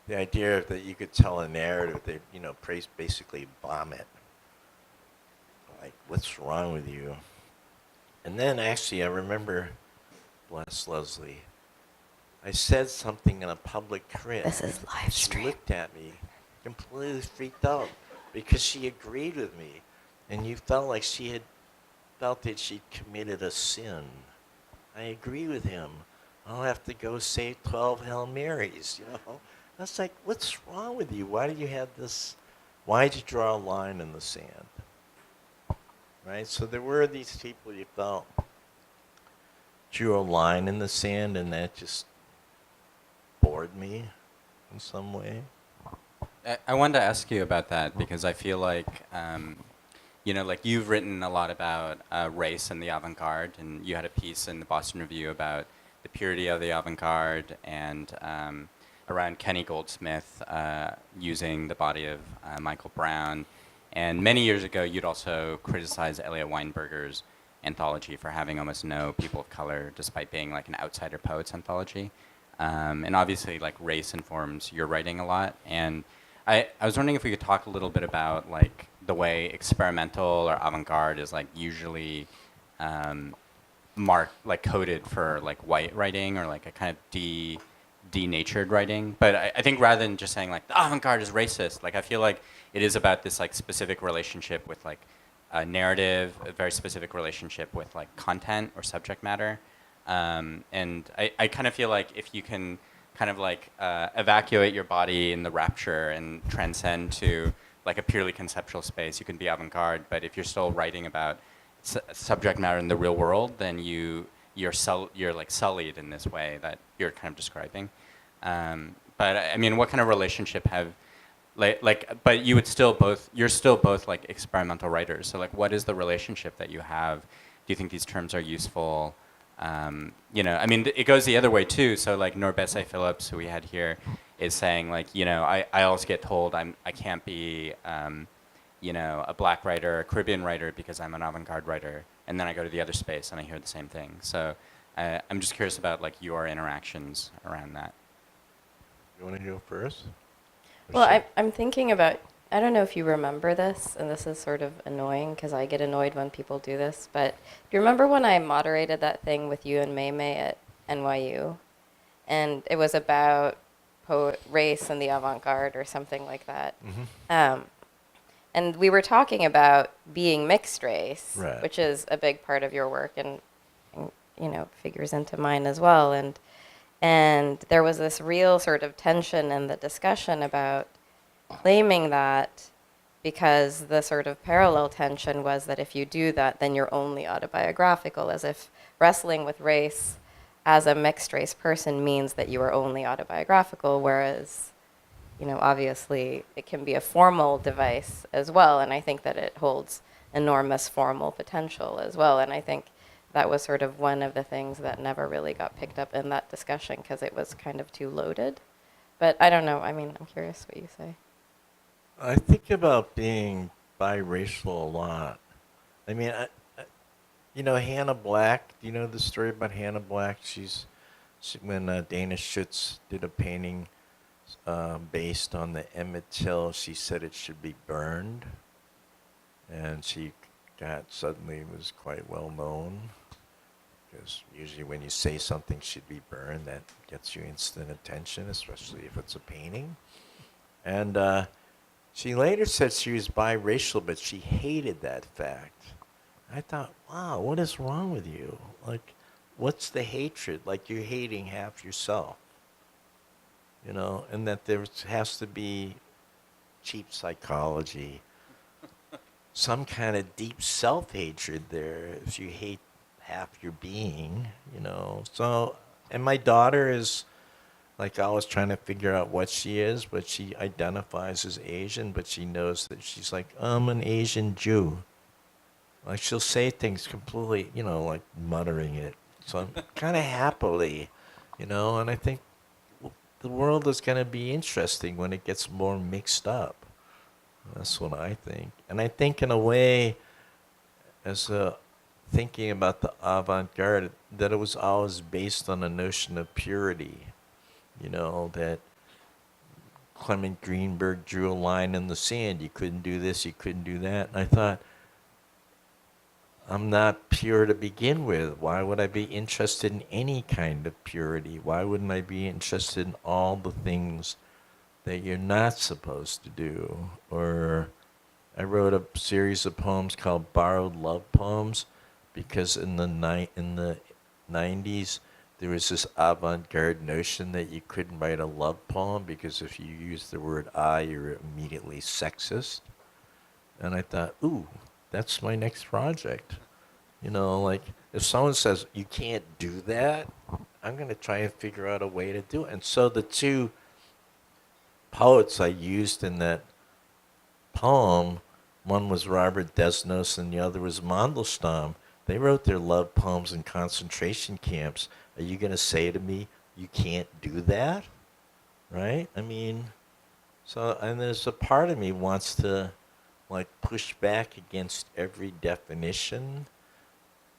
the idea that you could tell a narrative, they, basically bomb it. Like, what's wrong with you? And then actually, I remember, bless Leslie, I said something in a public crit. This is live She stream. looked at me, completely freaked out, because she agreed with me. And you felt like she had felt that she'd committed a sin. I agree with him. I'll have to go say 12 Hail Marys, I was like, what's wrong with you? Why do you have this? Why'd you draw a line in the sand? Right? So there were these people you felt drew a line in the sand, and that just bored me in some way. I wanted to ask you about that because I feel like, like you've written a lot about race and the avant-garde, and you had a piece in the Boston Review about the purity of the avant-garde and around Kenny Goldsmith using the body of Michael Brown. And many years ago, you'd also criticized Elliot Weinberger's anthology for having almost no people of color, despite being like an outsider poets anthology. And obviously, like, race informs your writing a lot. And I was wondering if we could talk a little bit about like the way experimental or avant-garde is like usually coded for like white writing or like a kind of denatured writing. But I think rather than just saying like the avant-garde is racist, like I feel like it is about this like specific relationship with like a narrative, a very specific relationship with like content or subject matter. And I kind of feel like if you can kind of like evacuate your body in the rapture and transcend to like a purely conceptual space, you can be avant-garde. But if you're still writing about subject matter in the real world, then you're like sullied in this way that you're kind of describing. But I mean, what kind of relationship have but you're still both like experimental writers. So like, what is the relationship that you have? Do you think these terms are useful? I mean, it goes the other way too. So like Norbesse Phillips, who we had here, is saying like, I always get told I can't be, a black writer, a Caribbean writer because I'm an avant-garde writer, and then I go to the other space and I hear the same thing. So I'm just curious about like your interactions around that. You want to go first? Well, I'm thinking about, I don't know if you remember this, and this is sort of annoying because I get annoyed when people do this, but do you remember when I moderated that thing with you and May at NYU? And it was about race and the avant-garde or something like that. Mm-hmm. And we were talking about being mixed race, Right. which is a big part of your work and figures into mine as well. And there was this real sort of tension in the discussion about claiming that, because the sort of parallel tension was that if you do that, then you're only autobiographical, as if wrestling with race as a mixed race person means that you are only autobiographical, whereas, obviously it can be a formal device as well, and I think that it holds enormous formal potential as well, and I think that was sort of one of the things that never really got picked up in that discussion because it was kind of too loaded. But I don't know. I mean, I'm curious what you say. I think about being biracial a lot. I mean, Hannah Black. Do you know the story about Hannah Black? She's when Dana Schutz did a painting based on the Emmett Till, she said it should be burned, and she suddenly was quite well known, because usually when you say something should be burned, that gets you instant attention, especially if it's a painting. And she later said she was biracial, but she hated that fact. I thought, wow, what is wrong with you? Like, what's the hatred? Like, you're hating half yourself, you know, and that there has to be cheap psychology, some kind of deep self-hatred there if you hate half your being, you know. So, and my daughter is like always trying to figure out what she is, but she identifies as Asian, but she knows that she's like, I'm an Asian Jew. Like, she'll say things completely, you know, like muttering it. So I'm kind of happily, you know, and I think the world is going to be interesting when it gets more mixed up. That's what I think. And I think in a way, as thinking about the avant-garde, that it was always based on a notion of purity. You know, that Clement Greenberg drew a line in the sand. You couldn't do this, you couldn't do that. And I thought, I'm not pure to begin with. Why would I be interested in any kind of purity? Why wouldn't I be interested in all the things that you're not supposed to do? Or I wrote a series of poems called Borrowed Love Poems, because in the 90s, there was this avant-garde notion that you couldn't write a love poem because if you used the word I, you're immediately sexist. And I thought, ooh, that's my next project. You know, like, if someone says, you can't do that, I'm going to try and figure out a way to do it. And so the two poets I used in that poem, one was Robert Desnos and the other was Mandelstam. They wrote their love poems in concentration camps. Are you going to say to me, you can't do that? Right? I mean, so, and there's a part of me wants to, like, push back against every definition.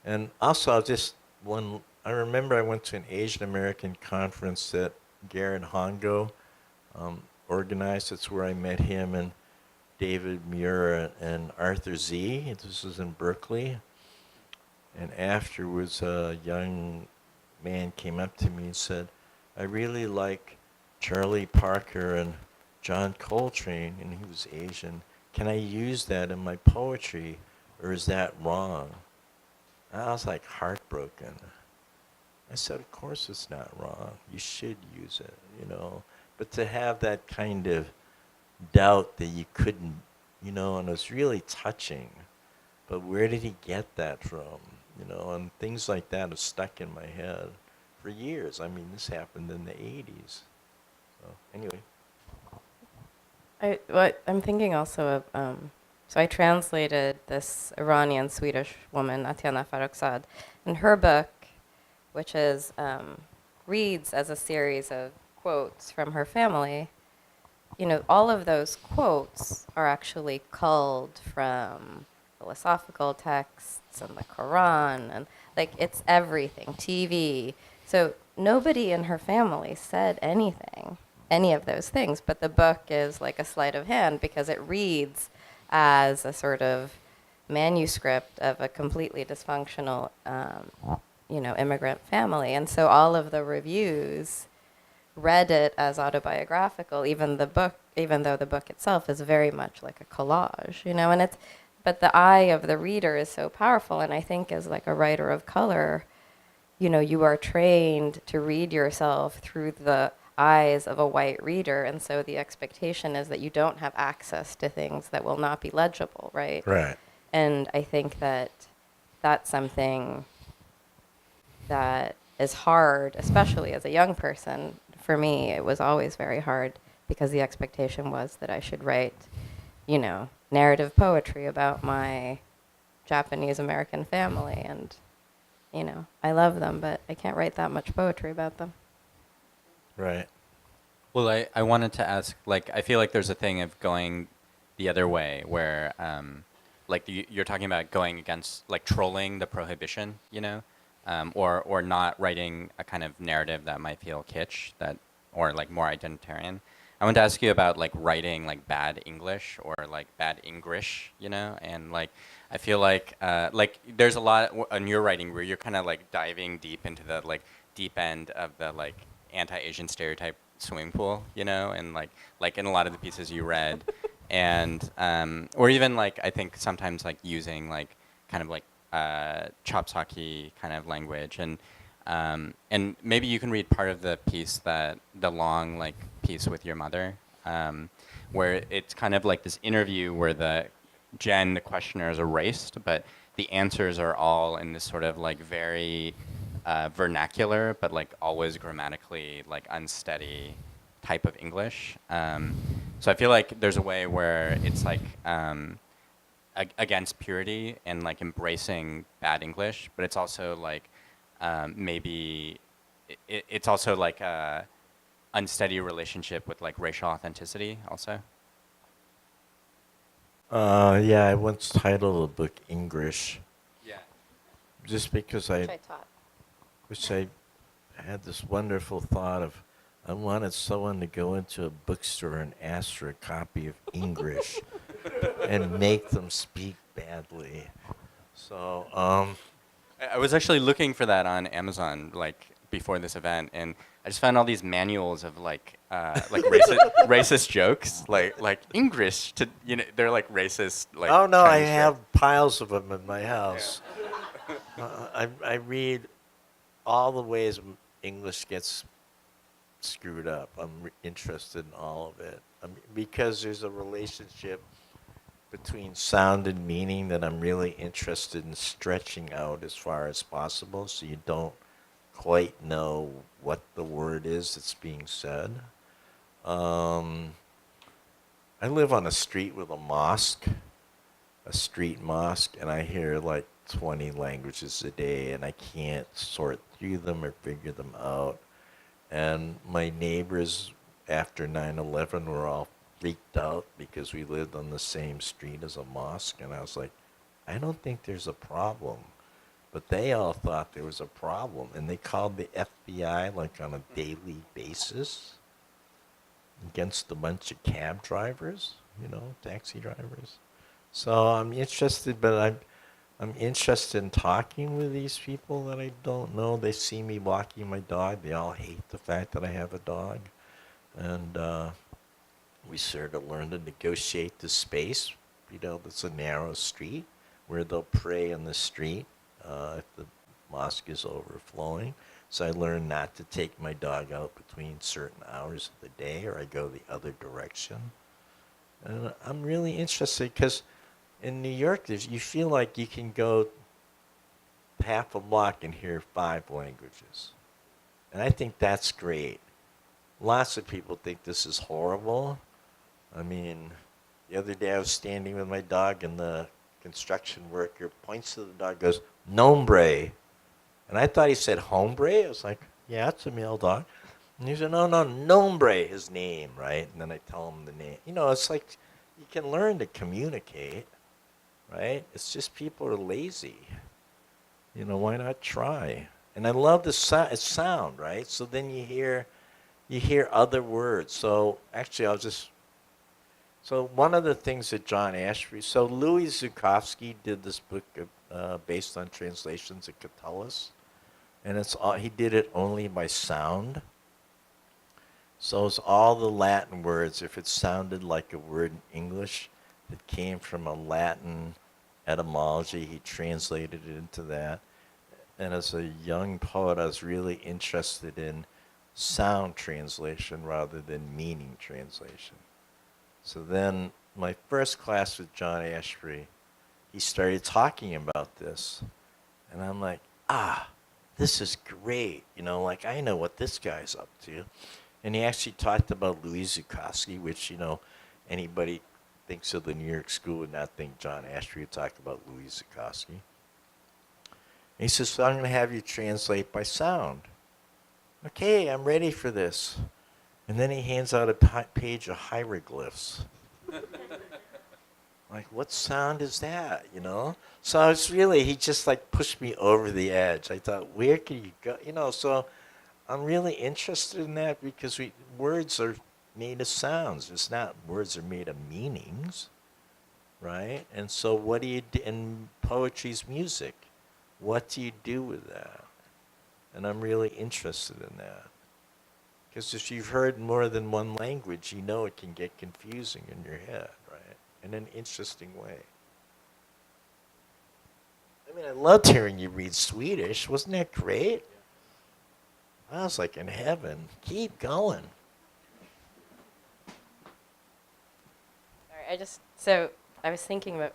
And also, I remember I went to an Asian American conference that Garrett Hongo organized. It's where I met him and David Muir and Arthur Z. This was in Berkeley. And afterwards, a young man came up to me and said, I really like Charlie Parker and John Coltrane, and he was Asian. Can I use that in my poetry, or is that wrong? And I was like heartbroken. I said, of course it's not wrong. You should use it, you know. But to have that kind of doubt that you couldn't, you know, and it was really touching. But where did he get that from? You know, and things like that have stuck in my head for years. I mean, this happened in the 80s. So, anyway. I'm thinking also of, so I translated this Iranian-Swedish woman, Atiana Farrokhzad, and her book, which is, reads as a series of quotes from her family. You know, all of those quotes are actually culled from philosophical texts and the Quran, and like it's everything, TV. So nobody in her family said anything, any of those things, but the book is like a sleight of hand because it reads as a sort of manuscript of a completely dysfunctional, you know, immigrant family. And so all of the reviews read it as autobiographical, even though the book itself is very much like a collage, you know, and but the eye of the reader is so powerful, and I think as like a writer of color, you know, you are trained to read yourself through the eyes of a white reader, and so the expectation is that you don't have access to things that will not be legible, right? Right. And I think that that's something that is hard, especially as a young person. For me, it was always very hard because the expectation was that I should write, you know, narrative poetry about my Japanese American family, and, you know, I love them, but I can't write that much poetry about them. Right. Well, I wanted to ask, like, I feel like there's a thing of going the other way where, like, you're talking about going against, like, trolling the prohibition, you know? or not writing a kind of narrative that might feel kitsch, or like more identitarian. I want to ask you about like writing like bad English or like bad English, and like I feel like there's a lot in your writing where you're kind of like diving deep into the like deep end of the like anti-Asian stereotype swimming pool, and like in a lot of the pieces you read, and or even like I think sometimes like using like kind of like chopsaki kind of language, and maybe you can read part of the piece, the long like piece with your mother, where it's kind of like this interview where the questioner, is erased, but the answers are all in this sort of like very vernacular, but like always grammatically like unsteady type of English. So I feel like there's a way where it's like against purity and like embracing bad English, but it's also like maybe it's also like a unsteady relationship with like racial authenticity also. Yeah, I once titled a book English Yeah. just because Which I taught. wish I had this wonderful thought of I wanted someone to go into a bookstore and ask for a copy of English and make them speak badly. So, I was actually looking for that on Amazon like before this event, and I just found all these manuals of like racist jokes, like English to they're like racist like. oh no, I Chinese have jokes. piles of them in my house. I read all the ways English gets screwed up. I'm interested in all of it because there's a relationship between sound and meaning that I'm really interested in stretching out as far as possible, so you don't quite know what the word is that's being said. Um, I live on a street with a street mosque, and I hear like 20 languages a day, and I can't sort through them or figure them out. And my neighbors after 9/11 were all freaked out because we lived on the same street as a mosque, and I was like, I don't think there's a problem. But they all thought there was a problem, and they called the FBI like on a daily basis against a bunch of cab drivers, taxi drivers. So I'm interested, but I'm interested in talking with these people that I don't know. They see me walking my dog. They all hate the fact that I have a dog. And we sort of learn to negotiate the space. That's a narrow street where they'll pray in the street if the mosque is overflowing. So I learned not to take my dog out between certain hours of the day, or I go the other direction. And I'm really interested because in New York, you feel like you can go half a block and hear 5 languages. And I think that's great. Lots of people think this is horrible. I mean, the other day I was standing with my dog and the construction worker points to the dog, goes, "Nombre." And I thought he said hombre. I was like, yeah, it's a male dog. And he said, no, nombre, his name, right? And then I tell him the name. It's like you can learn to communicate, right? It's just people are lazy. Why not try? And I love the sound, right? So then you hear other words. So actually, so one of the things that John Ashbery, so Louis Zukofsky did this book based on translations of Catullus, and he did it only by sound. So it's all the Latin words. If it sounded like a word in English that came from a Latin etymology, he translated it into that. And as a young poet, I was really interested in sound translation rather than meaning translation. So then my first class with John Ashbery, he started talking about this. And I'm like, this is great. Like I know what this guy's up to. And he actually talked about Louis Zukofsky, which, anybody thinks of the New York School would not think John Ashbery would talk about Louis Zukofsky. And he says, so I'm going to have you translate by sound. Okay, I'm ready for this. And then he hands out a page of hieroglyphs. Like, what sound is that, you know? So I was really, he just like pushed me over the edge. I thought, where can you go? You know, so I'm really interested in that because words are made of sounds. It's not, words are made of meanings, right? And so what do you do, and poetry's music. What do you do with that? And I'm really interested in that. Because if you've heard more than one language, you know it can get confusing in your head, right? In an interesting way. I mean, I loved hearing you read Swedish. Wasn't that great? I was like in heaven. Keep going. Sorry, so I was thinking about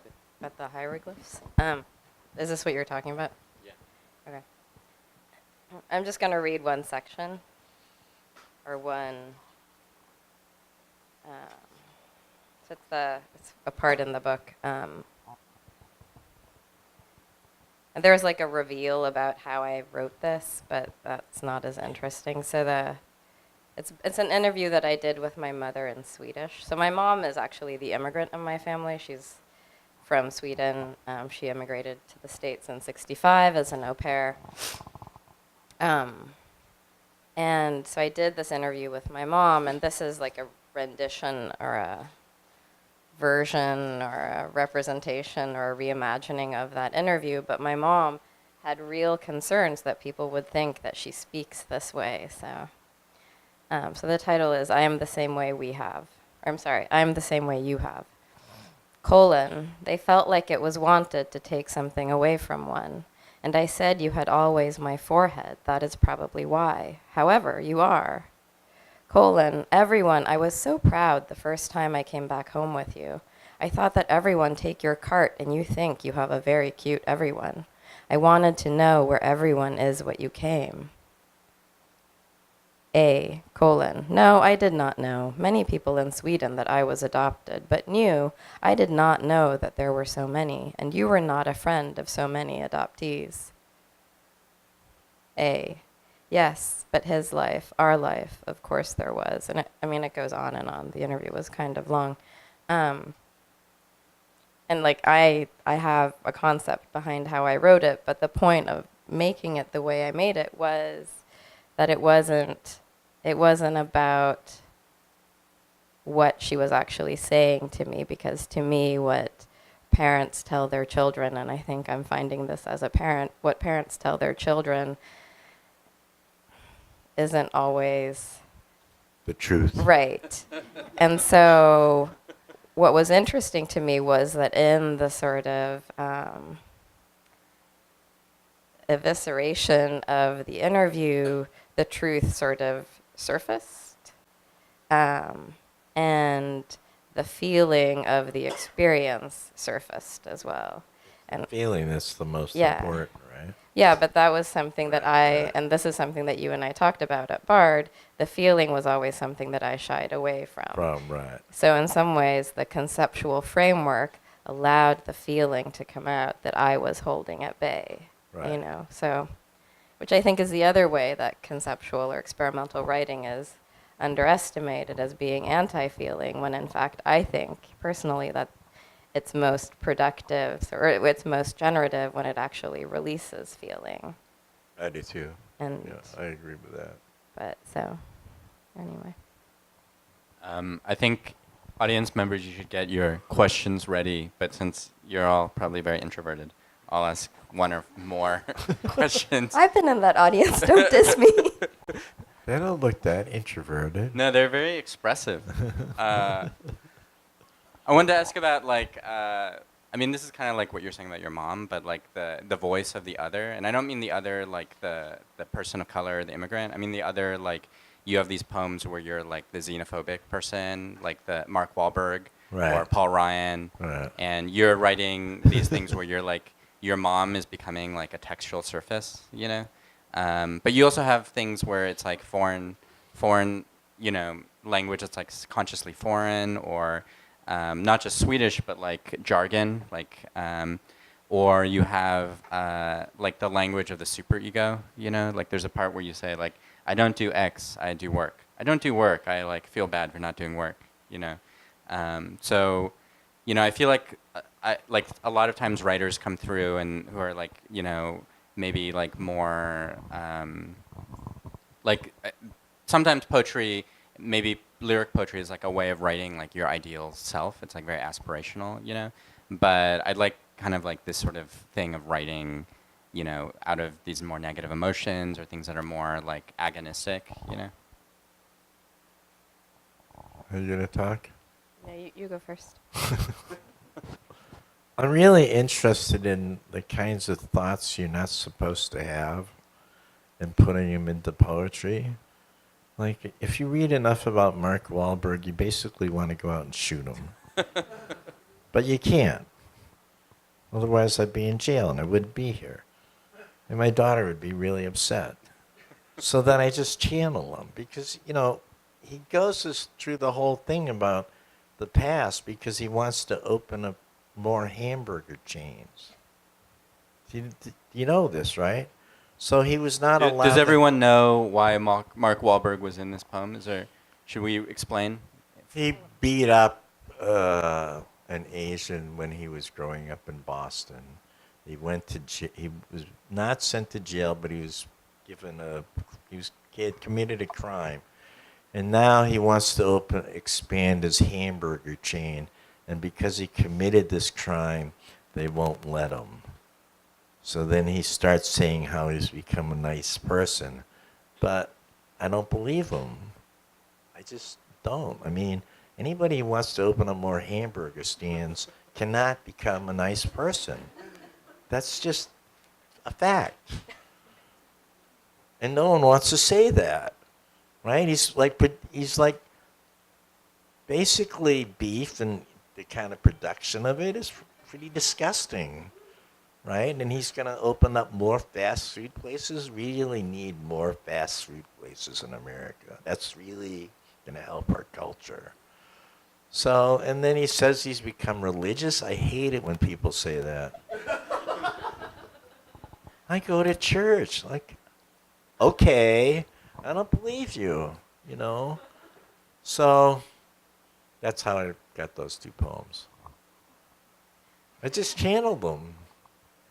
the hieroglyphs. Is this what you're talking about? Yeah. Okay. I'm just going to read one section, or one. So it's a part in the book. And there was like a reveal about how I wrote this, but that's not as interesting. So it's an interview that I did with my mother in Swedish. So my mom is actually the immigrant in my family. She's from Sweden. She immigrated to the States in '65 as an au pair. And so I did this interview with my mom, and this is like a rendition or a version or a representation or a reimagining of that interview. But my mom had real concerns that people would think that she speaks this way. So the title is "I am the same way we have." Or I'm sorry, "I am the same way you have." They felt like it was wanted to take something away from one. And I said you had always my forehead. That is probably why. However, you are. Everyone, I was so proud the first time I came back home with you. I thought that everyone take your cart and you think you have a very cute everyone. I wanted to know where everyone is what you came. No, I did not know. Many people in Sweden that I was adopted, but I did not know that there were so many, and you were not a friend of so many adoptees. Yes, but his life, our life, of course there was. And it goes on and on. The interview was kind of long. And like I have a concept behind how I wrote it, but the point of making it the way I made it was that it wasn't about what she was actually saying to me, because to me what parents tell their children, and I think I'm finding this as a parent, what parents tell their children isn't always the truth. Right. And so what was interesting to me was that in the sort of evisceration of the interview, the truth sort of surfaced, and the feeling of the experience surfaced as well. And feeling is the most Yeah. important, right? yeah, but that was something that and this is something that you and I talked about at Bard, the feeling was always something that I shied away from. Right. So in some ways, the conceptual framework allowed the feeling to come out that I was holding at bay. Right. You know, so, which I think is the other way that conceptual or experimental writing is underestimated as being anti-feeling, when in fact I think personally that it's most productive, or it's most generative when it actually releases feeling. I do too. And Yeah, I agree with that. but so, anyway. I think audience members, you should get your questions ready, but since you're all probably very introverted, I'll ask one or more questions. I've been in that audience, don't diss me. They don't look that introverted. No, they're very expressive. I wanted to ask about I mean, this is kind of like what you're saying about your mom, but like the voice of the other, and I don't mean the other like the person of color, the immigrant. I mean the other, like you have these poems where you're like the xenophobic person, like the Mark Wahlberg Right. or Paul Ryan, Right. and you're writing these things where you're like your mom is becoming like a textual surface, you know. But you also have things where it's like foreign, you know, language that's like consciously foreign, or not just Swedish, but like jargon, like, or you have like the language of the superego, you know, like there's a part where you say like, I don't do X, I do work. I don't do work, I like feel bad for not doing work, you know. So I feel like like a lot of times writers come through and who are like, maybe like more like sometimes poetry, maybe lyric poetry is like a way of writing like your ideal self. It's like very aspirational. But I'd like kind of like this sort of thing of writing, out of these more negative emotions or things that are more like agonistic. Are you gonna talk? No, you go first. I'm really interested in the kinds of thoughts you're not supposed to have and putting them into poetry. Like, if you read enough about Mark Wahlberg, you basically want to go out and shoot him. But you can't. Otherwise, I'd be in jail and I wouldn't be here. And my daughter would be really upset. So then I just channel him because, he goes through the whole thing about the past because he wants to open up more hamburger chains. You know this, right? So he was not allowed. Does everyone know why Mark Wahlberg was in this poem? Should we explain? He beat up an Asian when he was growing up in Boston. He went to he was not sent to jail, but he had committed a crime, and now he wants to expand his hamburger chain. And because he committed this crime, they won't let him. So then he starts saying how he's become a nice person. But I don't believe him. I just don't. I mean, anybody who wants to open up more hamburger stands cannot become a nice person. That's just a fact. And no one wants to say that, right? He's like basically beef, and the kind of production of it is pretty disgusting, right? And he's going to open up more fast food places. We really need more fast food places in America. That's really going to help our culture. So, and then he says he's become religious. I hate it when people say that. I go to church. Like, okay, I don't believe you, So that's how I got those two poems. I just channeled them.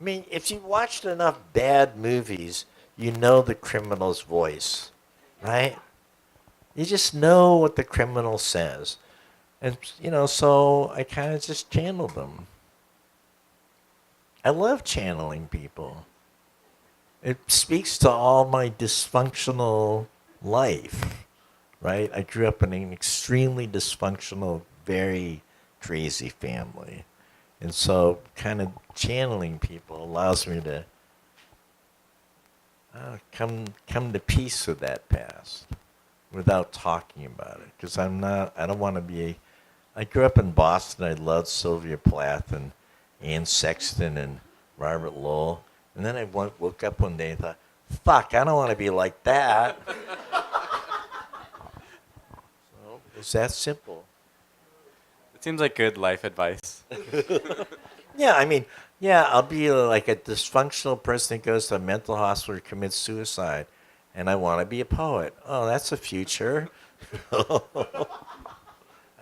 I mean, if you watched enough bad movies, you know the criminal's voice, right? You just know what the criminal says. And, so I kind of just channeled them. I love channeling people. It speaks to all my dysfunctional life, right? I grew up in an extremely dysfunctional, very crazy family. And so kind of channeling people allows me to come to peace with that past without talking about it. Because I don't want to be, I grew up in Boston. I loved Sylvia Plath and Anne Sexton and Robert Lowell. And then I woke up one day and thought, fuck, I don't want to be like that. So it's that simple. It seems like good life advice. Yeah, I mean, I'll be like a dysfunctional person that goes to a mental hospital or commits suicide, and I want to be a poet. Oh, that's a future. I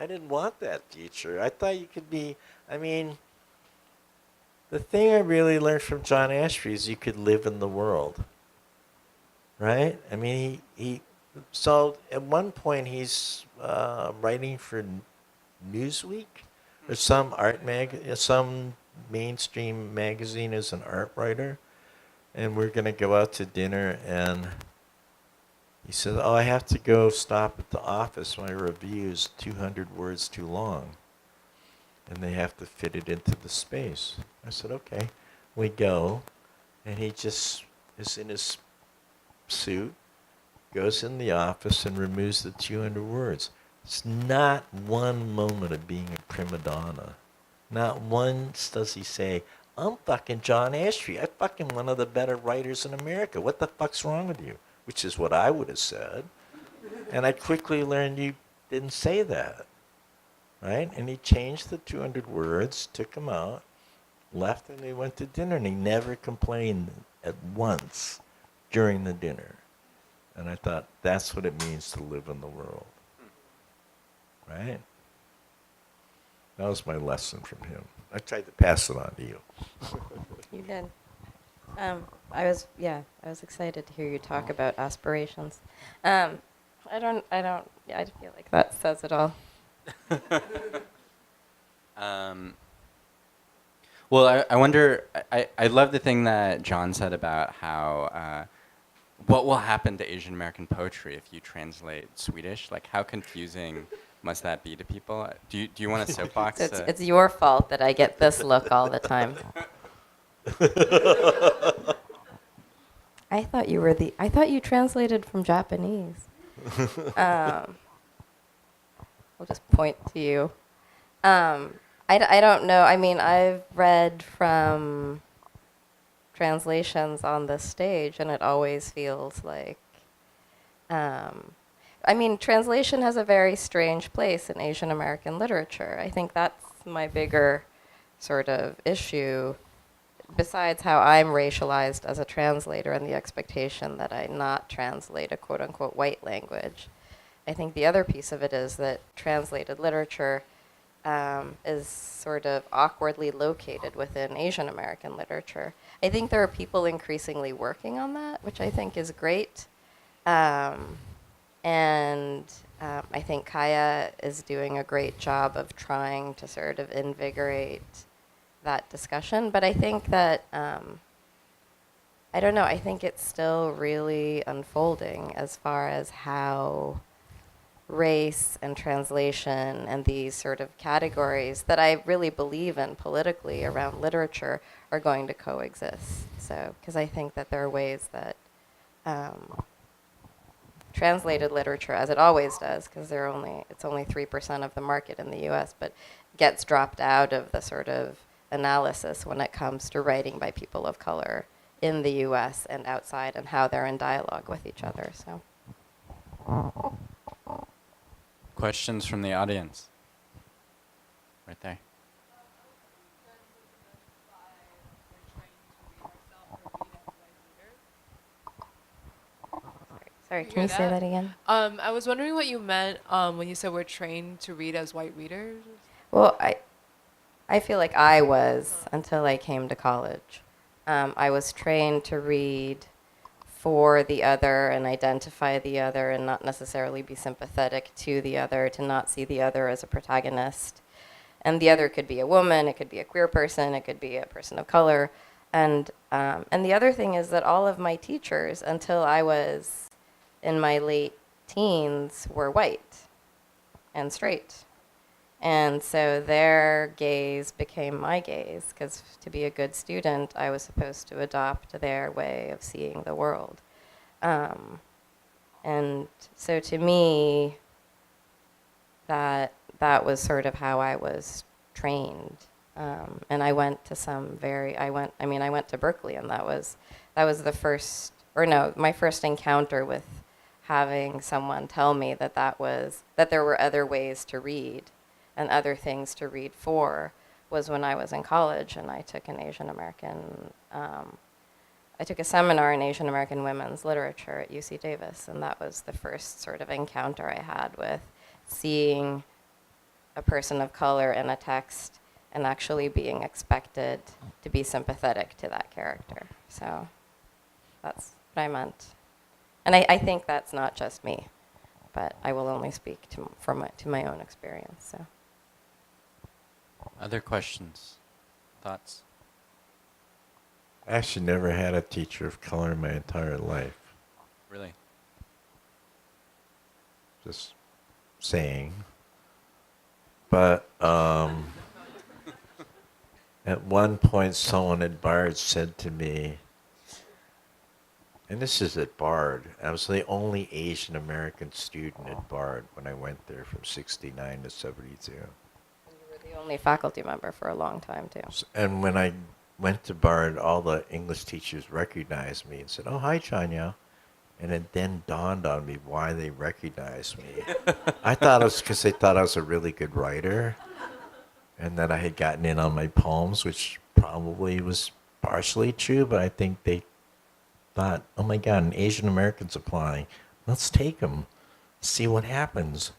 didn't want that future. I thought you could be, the thing I really learned from John Ashbery is you could live in the world, right? I mean, so at one point he's writing for Newsweek or some some mainstream magazine as an art writer, and we're going to go out to dinner, and he said, oh, I have to go stop at the office. My review is 200 words too long. And they have to fit it into the space. I said, okay. We go, and he just is in his suit, goes in the office and removes the 200 words. It's not one moment of being a prima donna. Not once does he say, I'm fucking John Ashbery. I'm fucking one of the better writers in America. What the fuck's wrong with you? Which is what I would have said. And I quickly learned you didn't say that. Right? And he changed the 200 words, took them out, left, and they went to dinner. And he never complained at once during the dinner. And I thought, that's what it means to live in the world. Right? That was my lesson from him. I tried to pass it on to you. You did. I was excited to hear you talk about aspirations. I feel like that says it all. Well, I wonder, I love the thing that John said about how, what will happen to Asian American poetry if you translate Swedish? Like, how confusing must that be to people? Do you want a soapbox? So it's your fault that I get this look all the time. I thought you translated from Japanese. I'll just point to you. I don't know. I mean, I've read from translations on this stage, and it always feels like, I mean, translation has a very strange place in Asian American literature. I think that's my bigger sort of issue, besides how I'm racialized as a translator and the expectation that I not translate a quote-unquote white language. I think the other piece of it is that translated literature is sort of awkwardly located within Asian American literature. I think there are people increasingly working on that, which I think is great. I think Kaya is doing a great job of trying to sort of invigorate that discussion. But I think that, I don't know, I think it's still really unfolding as far as how race and translation and these sort of categories that I really believe in politically around literature are going to coexist. So, because I think that there are ways that translated literature, as it always does, because it's only 3% of the market in the U.S., but gets dropped out of the sort of analysis when it comes to writing by people of color in the U.S. and outside, and how they're in dialogue with each other. So. Questions from the audience? Right there. Sorry, can you say that again? I was wondering what you meant when you said we're trained to read as white readers. Well, I feel like I was until I came to college. I was trained to read for the other and identify the other and not necessarily be sympathetic to the other, to not see the other as a protagonist. And the other could be a woman, it could be a queer person, it could be a person of color. And the other thing is that all of my teachers, until I was in my late teens, were white and straight. And so their gaze became my gaze, because to be a good student, I was supposed to adopt their way of seeing the world. And so to me, that was sort of how I was trained. And I went to I went to Berkeley, and that was my first encounter with having someone tell me that there were other ways to read and other things to read for, was when I was in college, and I took I took a seminar in Asian American women's literature at UC Davis, and that was the first sort of encounter I had with seeing a person of color in a text and actually being expected to be sympathetic to that character. So that's what I meant. And I think that's not just me, but I will only speak to my own experience. So. Other questions? Thoughts? I actually never had a teacher of color in my entire life. Really? Just saying. But at one point, someone at Bard said to me, and this is at Bard, I was the only Asian American student at Bard when I went there from 69 to 72. You were the only faculty member for a long time, too. And when I went to Bard, all the English teachers recognized me and said, "Oh, hi, Chanya." And it then dawned on me why they recognized me. I thought it was because they thought I was a really good writer and that I had gotten in on my poems, which probably was partially true, but I think they thought, oh my God, an Asian American's applying. Let's take him, see what happens.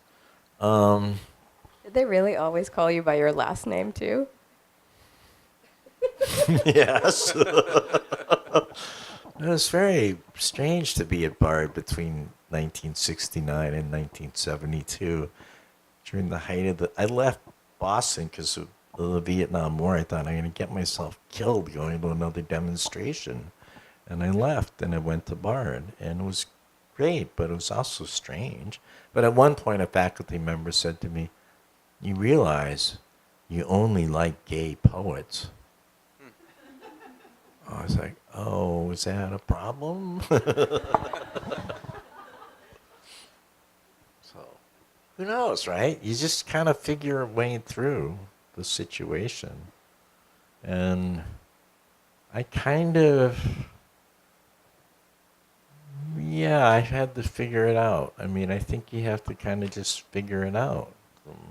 Did Did they really always call you by your last name too? Yes. It was very strange to be at Bard between 1969 and 1972. During the height of I left Boston because of the Vietnam War. I thought I'm going to get myself killed going to another demonstration. And I left and I went to Bard. And it was great, but it was also strange. But at one point, a faculty member said to me, "You realize you only like gay poets." I was like, "Oh, is that a problem?" So, who knows, right? You just kind of figure a way through the situation. And I kind of, yeah, I had to figure it out. I mean, I think you have to kind of just figure it out.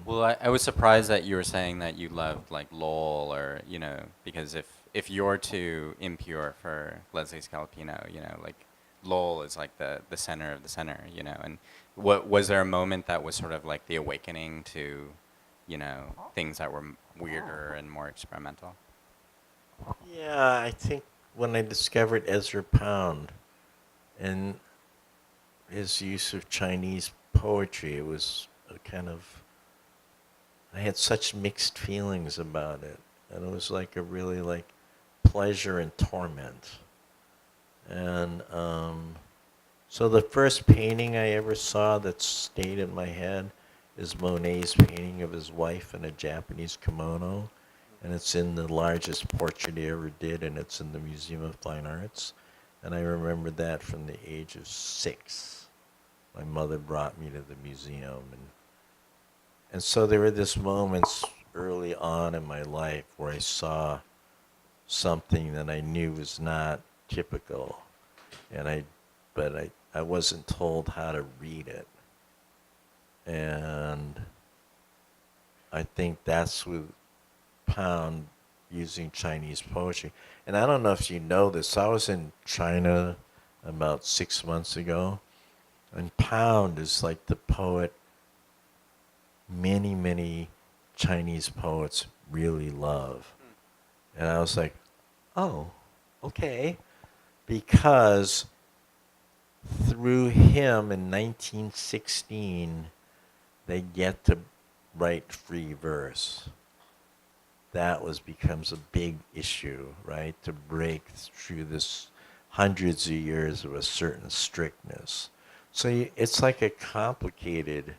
Well, I was surprised that you were saying that you loved like LOL or, you know, because if you're too impure for Leslie Scalapino, you know, like LOL is like the center of the center, you know, and what was there a moment that was sort of like the awakening to, you know, things that were weirder and more experimental? Yeah, I think when I discovered Ezra Pound and his use of Chinese poetry, it was a kind of, I had such mixed feelings about it. And it was like a really like pleasure and torment. And so the first painting I ever saw that stayed in my head is Monet's painting of his wife in a Japanese kimono. And it's in the largest portrait he ever did, and it's in the Museum of Fine Arts. And I remember that from the age of 6. My mother brought me to the museum. And so there were these moments early on in my life where I saw something that I knew was not typical. But I wasn't told how to read it. And I think that's with Pound using Chinese poetry. And I don't know if you know this, I was in China about 6 months ago, and Pound is like the poet many, many Chinese poets really love. And I was like, oh, okay. Because through him in 1916, they get to write free verse. That becomes a big issue, right? To break through this hundreds of years of a certain strictness. So it's like a complicated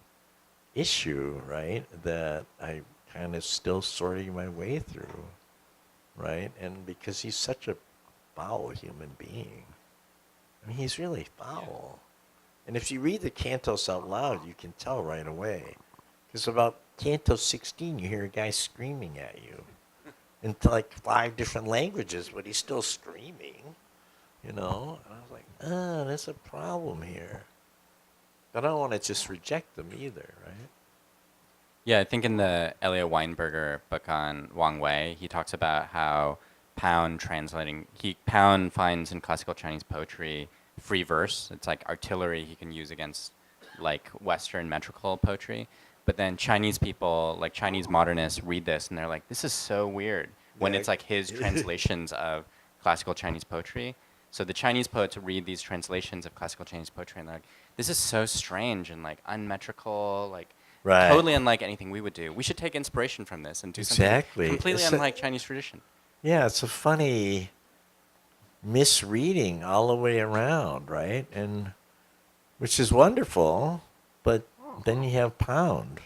issue, right? That I kind of still sorting my way through, right? And because he's such a foul human being. I mean, he's really foul. And if you read the cantos out loud, you can tell right away. Because about Canto 16, you hear a guy screaming at you in like 5 different languages, but he's still screaming, you know? And I was like, there's a problem here. But I don't want to just reject them either, right? Yeah, I think in the Elliot Weinberger book on Wang Wei, he talks about how Pound finds in classical Chinese poetry free verse. It's like artillery he can use against like Western metrical poetry. But then Chinese people, like Chinese modernists, read this and they're like, this is so weird when it's like his translations of classical Chinese poetry. So the Chinese poets read these translations of classical Chinese poetry and they're like, this is so strange and like unmetrical, like totally unlike anything we would do. We should take inspiration from this and do something completely unlike Chinese tradition. Yeah, it's a funny misreading all the way around, right? And which is wonderful, but then you have Pound.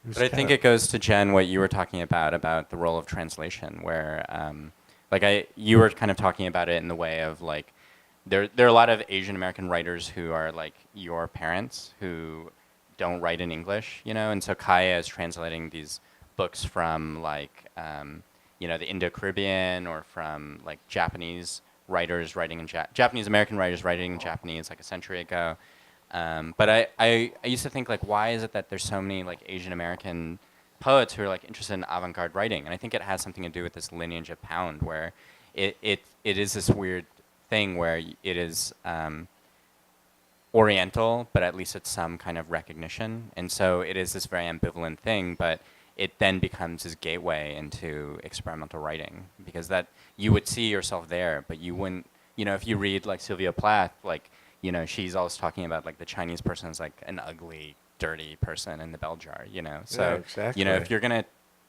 But I think it goes to Jen, what you were talking about the role of translation, where you were kind of talking about it in the way of like, there are a lot of Asian American writers who are like your parents who don't write in English, you know, and so Kaya is translating these books from like, you know, the Indo-Caribbean or from like Japanese writers writing in Japanese American writers writing in Japanese like a century ago. But I used to think like, why is it that there's so many like Asian American poets who are like interested in avant-garde writing? And I think it has something to do with this lineage of Pound, where it is this weird thing where it is oriental, but at least it's some kind of recognition. And so it is this very ambivalent thing, but it then becomes this gateway into experimental writing, because that you would see yourself there, but you wouldn't, you know, if you read like Sylvia Plath, like, you know, she's always talking about like the Chinese person is like an ugly, dirty person in the bell jar, you know. So, Yeah, exactly. you know, if you're going to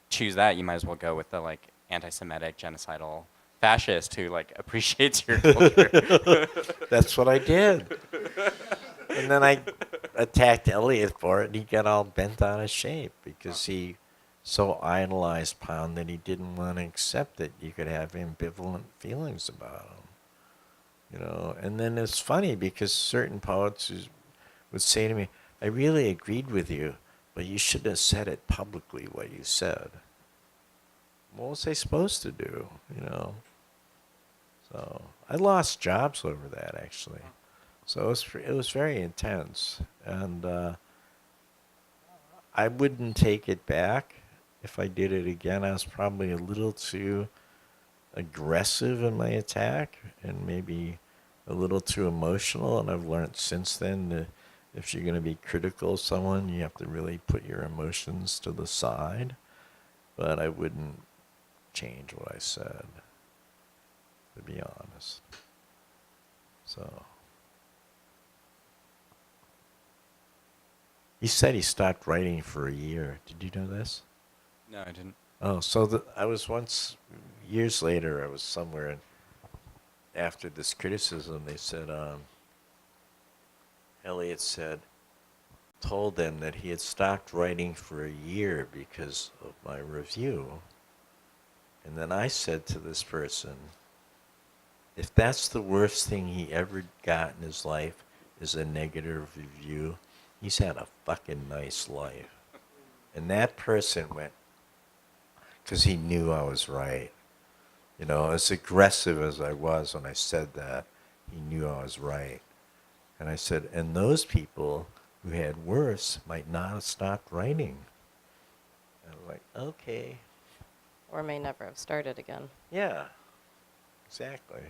choose that, you might as well go with the like anti-Semitic, genocidal fascist who like appreciates your culture. That's what I did. And then I attacked Eliot for it, and he got all bent out of shape because he so idolized Pound that he didn't want to accept that you could have ambivalent feelings about him. You know, and then it's funny because certain poets would say to me, I really agreed with you, but you should have said it publicly what you said. What was I supposed to do, you know? So I lost jobs over that, actually. So it was very intense. And I wouldn't take it back if I did it again. I was probably a little too aggressive in my attack and maybe a little too emotional. And I've learned since then that if you're going to be critical of someone, you have to really put your emotions to the side. But I wouldn't change what I said, to be honest. So he said he stopped writing for a year. Did you know this? No, I didn't. Oh, so I was once, years later, I was somewhere, and after this criticism, they said, Eliot said, told them that he had stopped writing for a year because of my review. And then I said to this person, if that's the worst thing he ever got in his life is a negative review, he's had a fucking nice life. And that person went, because he knew I was right. You know, as aggressive as I was when I said that, he knew I was right. And I said, and those people who had worse might not have stopped writing. And I was like, okay. Or may never have started again. Yeah, exactly.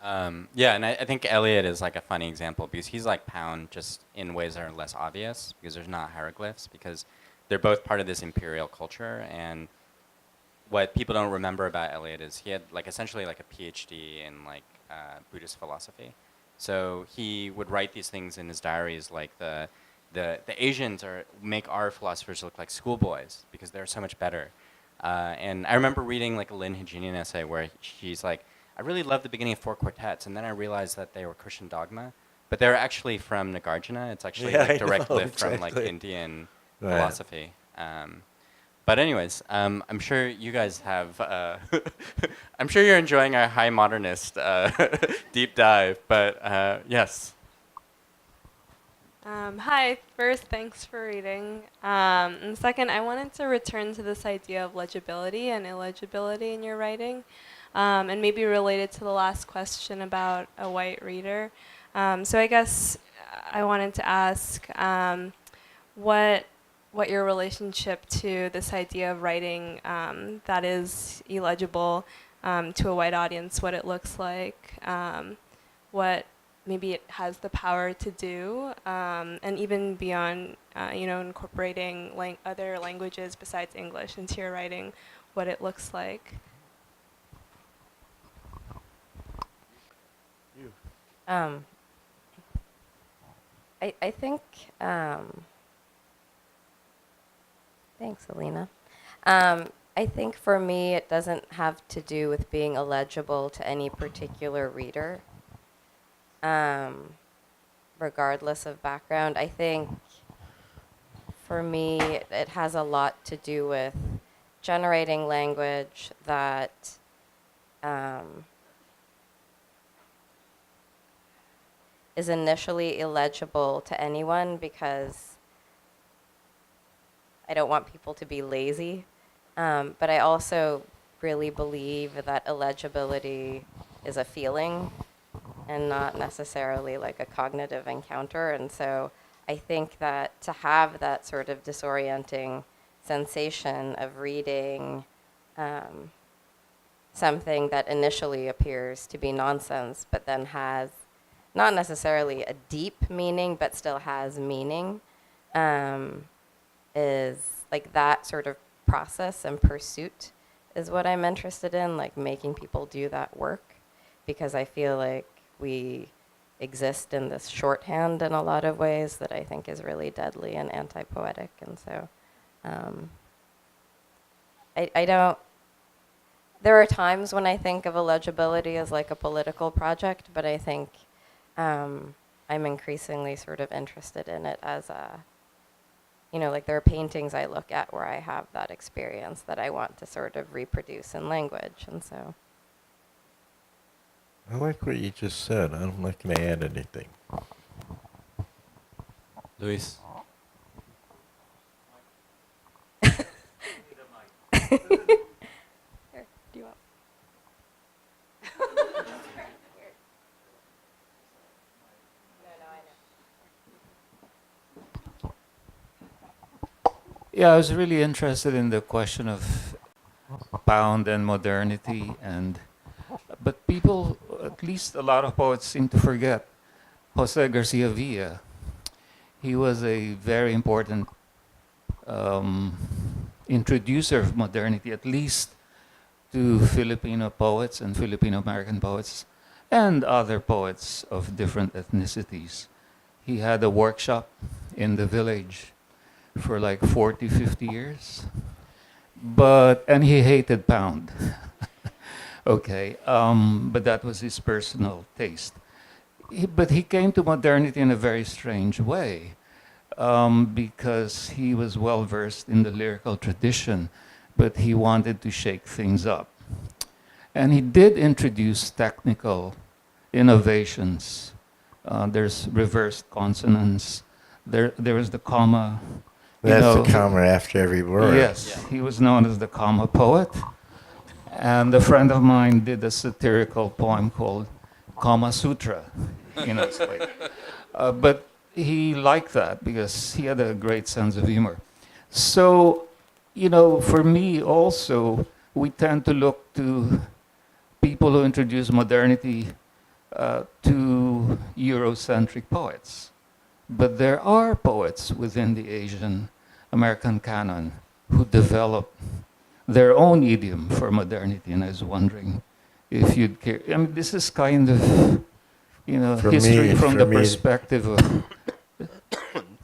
Yeah, and I think Eliot is like a funny example because he's like Pound just in ways that are less obvious because there's not hieroglyphs, because they're both part of this imperial culture. And what people don't remember about Eliot is he had like essentially like a PhD in like Buddhist philosophy. So he would write these things in his diaries like the Asians make our philosophers look like schoolboys because they're so much better. And I remember reading like a Lynn Heginian essay where she's like, I really loved the beginning of Four Quartets, and then I realized that they were Christian dogma, but they're actually from Nagarjuna. It's actually Yeah, like I direct know, lift from like exactly. Indian Right. philosophy. But anyways, I'm sure you guys have. I'm sure you're enjoying our high modernist deep dive. But yes. Hi, first, thanks for reading. And second, I wanted to return to this idea of legibility and illegibility in your writing, and maybe related to the last question about a white reader. So I guess I wanted to ask what your relationship to this idea of writing that is illegible to a white audience, what it looks like, what maybe it has the power to do, and even beyond, incorporating other languages besides English into your writing, what it looks like. I think, thanks, Alina. I think for me, it doesn't have to do with being illegible to any particular reader, regardless of background. I think for me, it has a lot to do with generating language that is initially illegible to anyone, because I don't want people to be lazy. But I also really believe that illegibility is a feeling and not necessarily like a cognitive encounter. And so I think that to have that sort of disorienting sensation of reading something that initially appears to be nonsense, but then has not necessarily a deep meaning, but still has meaning, is like that sort of process and pursuit is what I'm interested in, like making people do that work, because I feel like we exist in this shorthand in a lot of ways that I think is really deadly and anti-poetic. And so I don't, there are times when I think of illegibility as like a political project, but I think I'm increasingly sort of interested in it as a, you know, like there are paintings I look at where I have that experience that I want to sort of reproduce in language. And so I like what you just said. I'm not going to add anything. Luis. Here, do you want? Yeah, I was really interested in the question of pound and modernity, but people, at least a lot of poets, seem to forget Jose Garcia Villa. He was a very important introducer of modernity, at least to Filipino poets and Filipino American poets and other poets of different ethnicities. He had a workshop in the village for like 40, 50 years. And he hated pound. Okay, but that was his personal taste. But he came to modernity in a very strange way, because he was well versed in the lyrical tradition, but he wanted to shake things up. And he did introduce technical innovations. There's reversed consonants. There was the comma. That's the comma after every word. Yes, he was known as the comma poet. And a friend of mine did a satirical poem called Kama Sutra. It's like, but he liked that because he had a great sense of humor. So, for me also, we tend to look to people who introduce modernity to Eurocentric poets. But there are poets within the Asian American canon who develop their own idiom for modernity, and I was wondering if you'd care. I mean, this is kind of, history from the perspective of...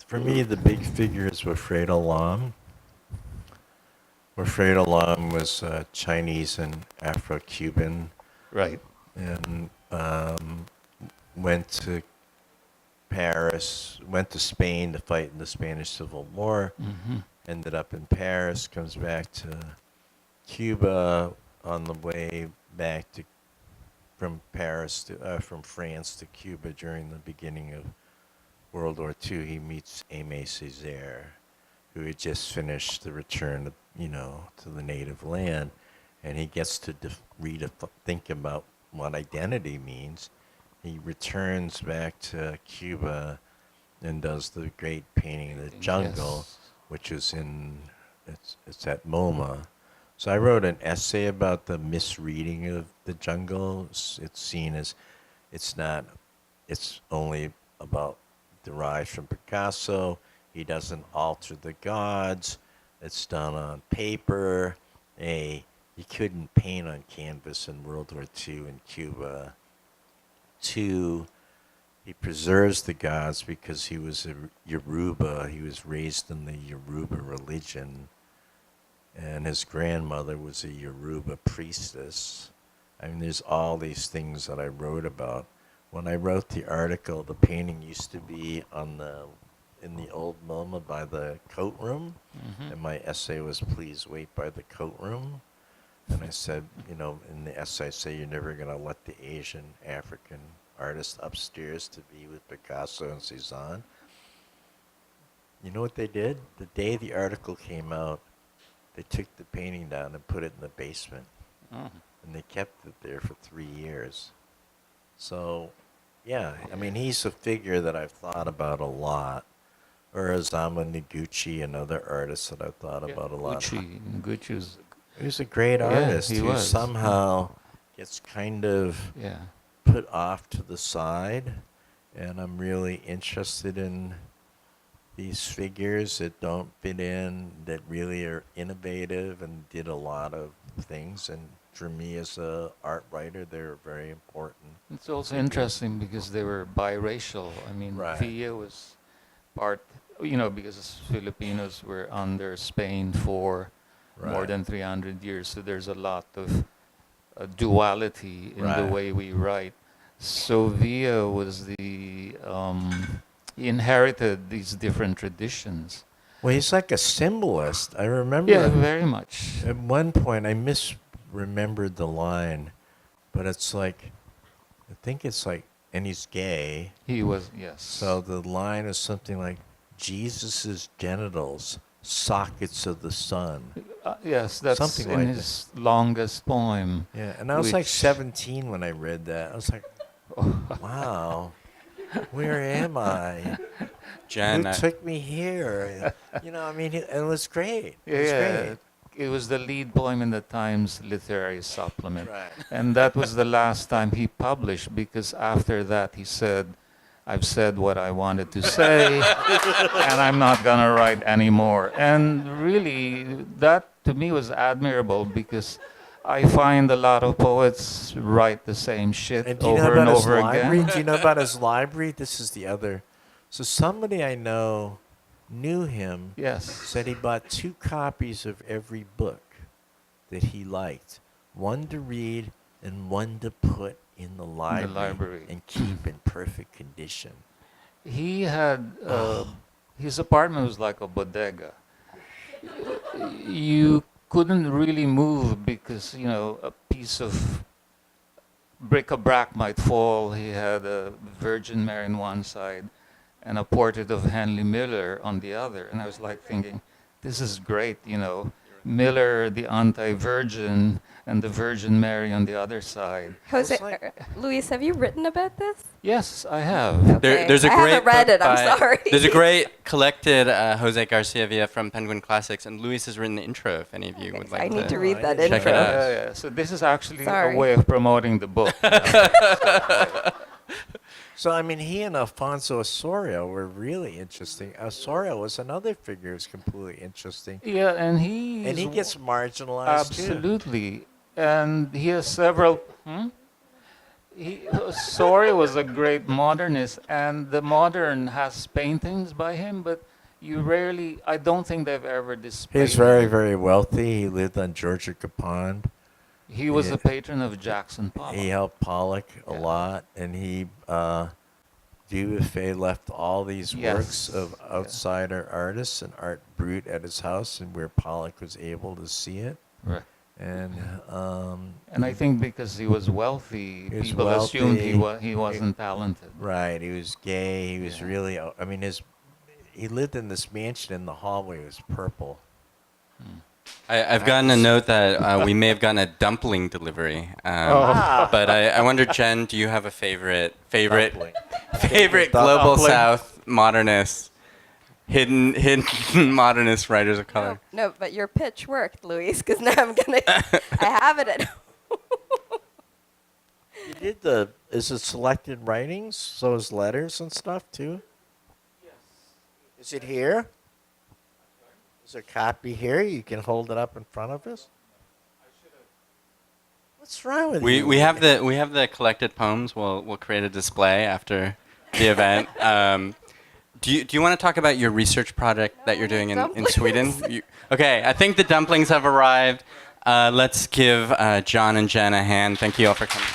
For me, the big figures were Fredo Lam. Where Fredo Lam was Chinese and Afro-Cuban. Right. And went to Paris, went to Spain to fight in the Spanish Civil War, ended up in Paris, comes back to Cuba on the way back to from France to Cuba during the beginning of World War II. He meets Aimé Césaire, who had just finished the return, to the native land, and he gets to think about what identity means. He returns back to Cuba and does the great painting of the jungle, Yes. which is it's at MoMA. So I wrote an essay about the misreading of the jungle. It's seen as it's only about derived from Picasso. He doesn't alter the gods. It's done on paper. You couldn't paint on canvas in World War II in Cuba. 2, he preserves the gods because he was a Yoruba. He was raised in the Yoruba religion, and his grandmother was a Yoruba priestess. I mean, there's all these things that I wrote about. When I wrote the article, the painting used to be in the old MoMA by the coat room, and my essay was "Please wait by the coat room." And I said, in the essay, I say you're never going to let the Asian African artist upstairs to be with Picasso and Cézanne. You know what they did? The day the article came out, they took the painting down and put it in the basement. And they kept it there for 3 years. So, yeah, I mean, he's a figure that I've thought about a lot. Or Osamu Noguchi, another artist that I've thought about a lot. Noguchi was... He was a great artist he who was. somehow gets kind of Yeah. put off to the side. and I'm really interested in these figures that don't fit in, that really are innovative and did a lot of things. And for me as a art writer, they're very important. It's also interesting because they were biracial. I mean, Right. Villa was part, because Filipinos were under Spain for more Right. than 300 years, so there's a lot of duality in the Right. way we write. So Villa was he inherited these different traditions. Well, he's like a symbolist. I remember Yeah, very much. at one point I misremembered the line, but it's like, I think it's like, and he's gay. He was, yes. So the line is something like, Jesus's genitals, sockets of the sun. Yes, that's Something in like that. his longest poem. Yeah, and I was like Which- 17 when I read that. I was like, wow, where am I? Jen, Who took me here? I mean, it was great. It was Yeah, great. it was the lead poem in the Times literary supplement. Right. And that was the last time he published, because after that he said, I've said what I wanted to say, and I'm not going to write anymore. And really, that to me was admirable, because I find a lot of poets write the same shit And do you know over and about his over library? again. Do you know about his library? This is the other. So somebody I know knew him, Yes. said he bought 2 copies of every book that he liked, one to read and one to put in the library, and keep in perfect condition. He had, his apartment was like a bodega. You couldn't really move because, a piece of bric-a-brac might fall. He had a Virgin Mary on one side and a portrait of Henry Miller on the other. And I was like thinking, this is great, Miller, the anti-virgin, and the Virgin Mary on the other side. Jose, It's like- Luis, have you written about this? Yes, I have. There's a I great haven't read book it, I'm by- sorry. There's a great collected Jose Garcia Villa from Penguin Classics, and Luis has written the intro. If any of you would like I need to Oh, read I that didn't check intro. it out. Yeah. So this is actually Sorry. a way of promoting the book. So, I mean, he and Alfonso Osorio were really interesting. Osorio was another figure who's completely interesting. Yeah, and he Gets marginalized, too. absolutely, and he has several. Osorio was a great modernist, and the modern has paintings by him, but I don't think they've ever displayed. He's very, very wealthy. He lived on Georgia Pond. He was Yeah. a patron of Jackson Pollock. He helped Pollock a Yeah. lot, and he Dubuffet left all these works Yes. of outsider artists and art brut at his house, and where Pollock was able to see it. Right. And I think because he was wealthy, He was people assumed wealthy. he wasn't talented. right, he was gay. He was Yeah. really. I mean, he lived in this mansion, and the hallway was purple. I've gotten a note that we may have gotten a dumpling delivery. Oh. But I wonder, Jen, do you have a favorite Dumpling. global Dumpling. South modernist, hidden modernist writers of color? No, but your pitch worked, Luis, because now I have it at home. You did is it selected writings? So is letters and stuff too? Yes. Is it here? Is there a copy here? You can hold it up in front of us. What's wrong with you? We have the collected poems. We'll create a display after the event. Do you want to talk about your research project that you're doing in Sweden? Dumplings. Okay, I think the dumplings have arrived. Let's give John and Jen a hand. Thank you all for coming.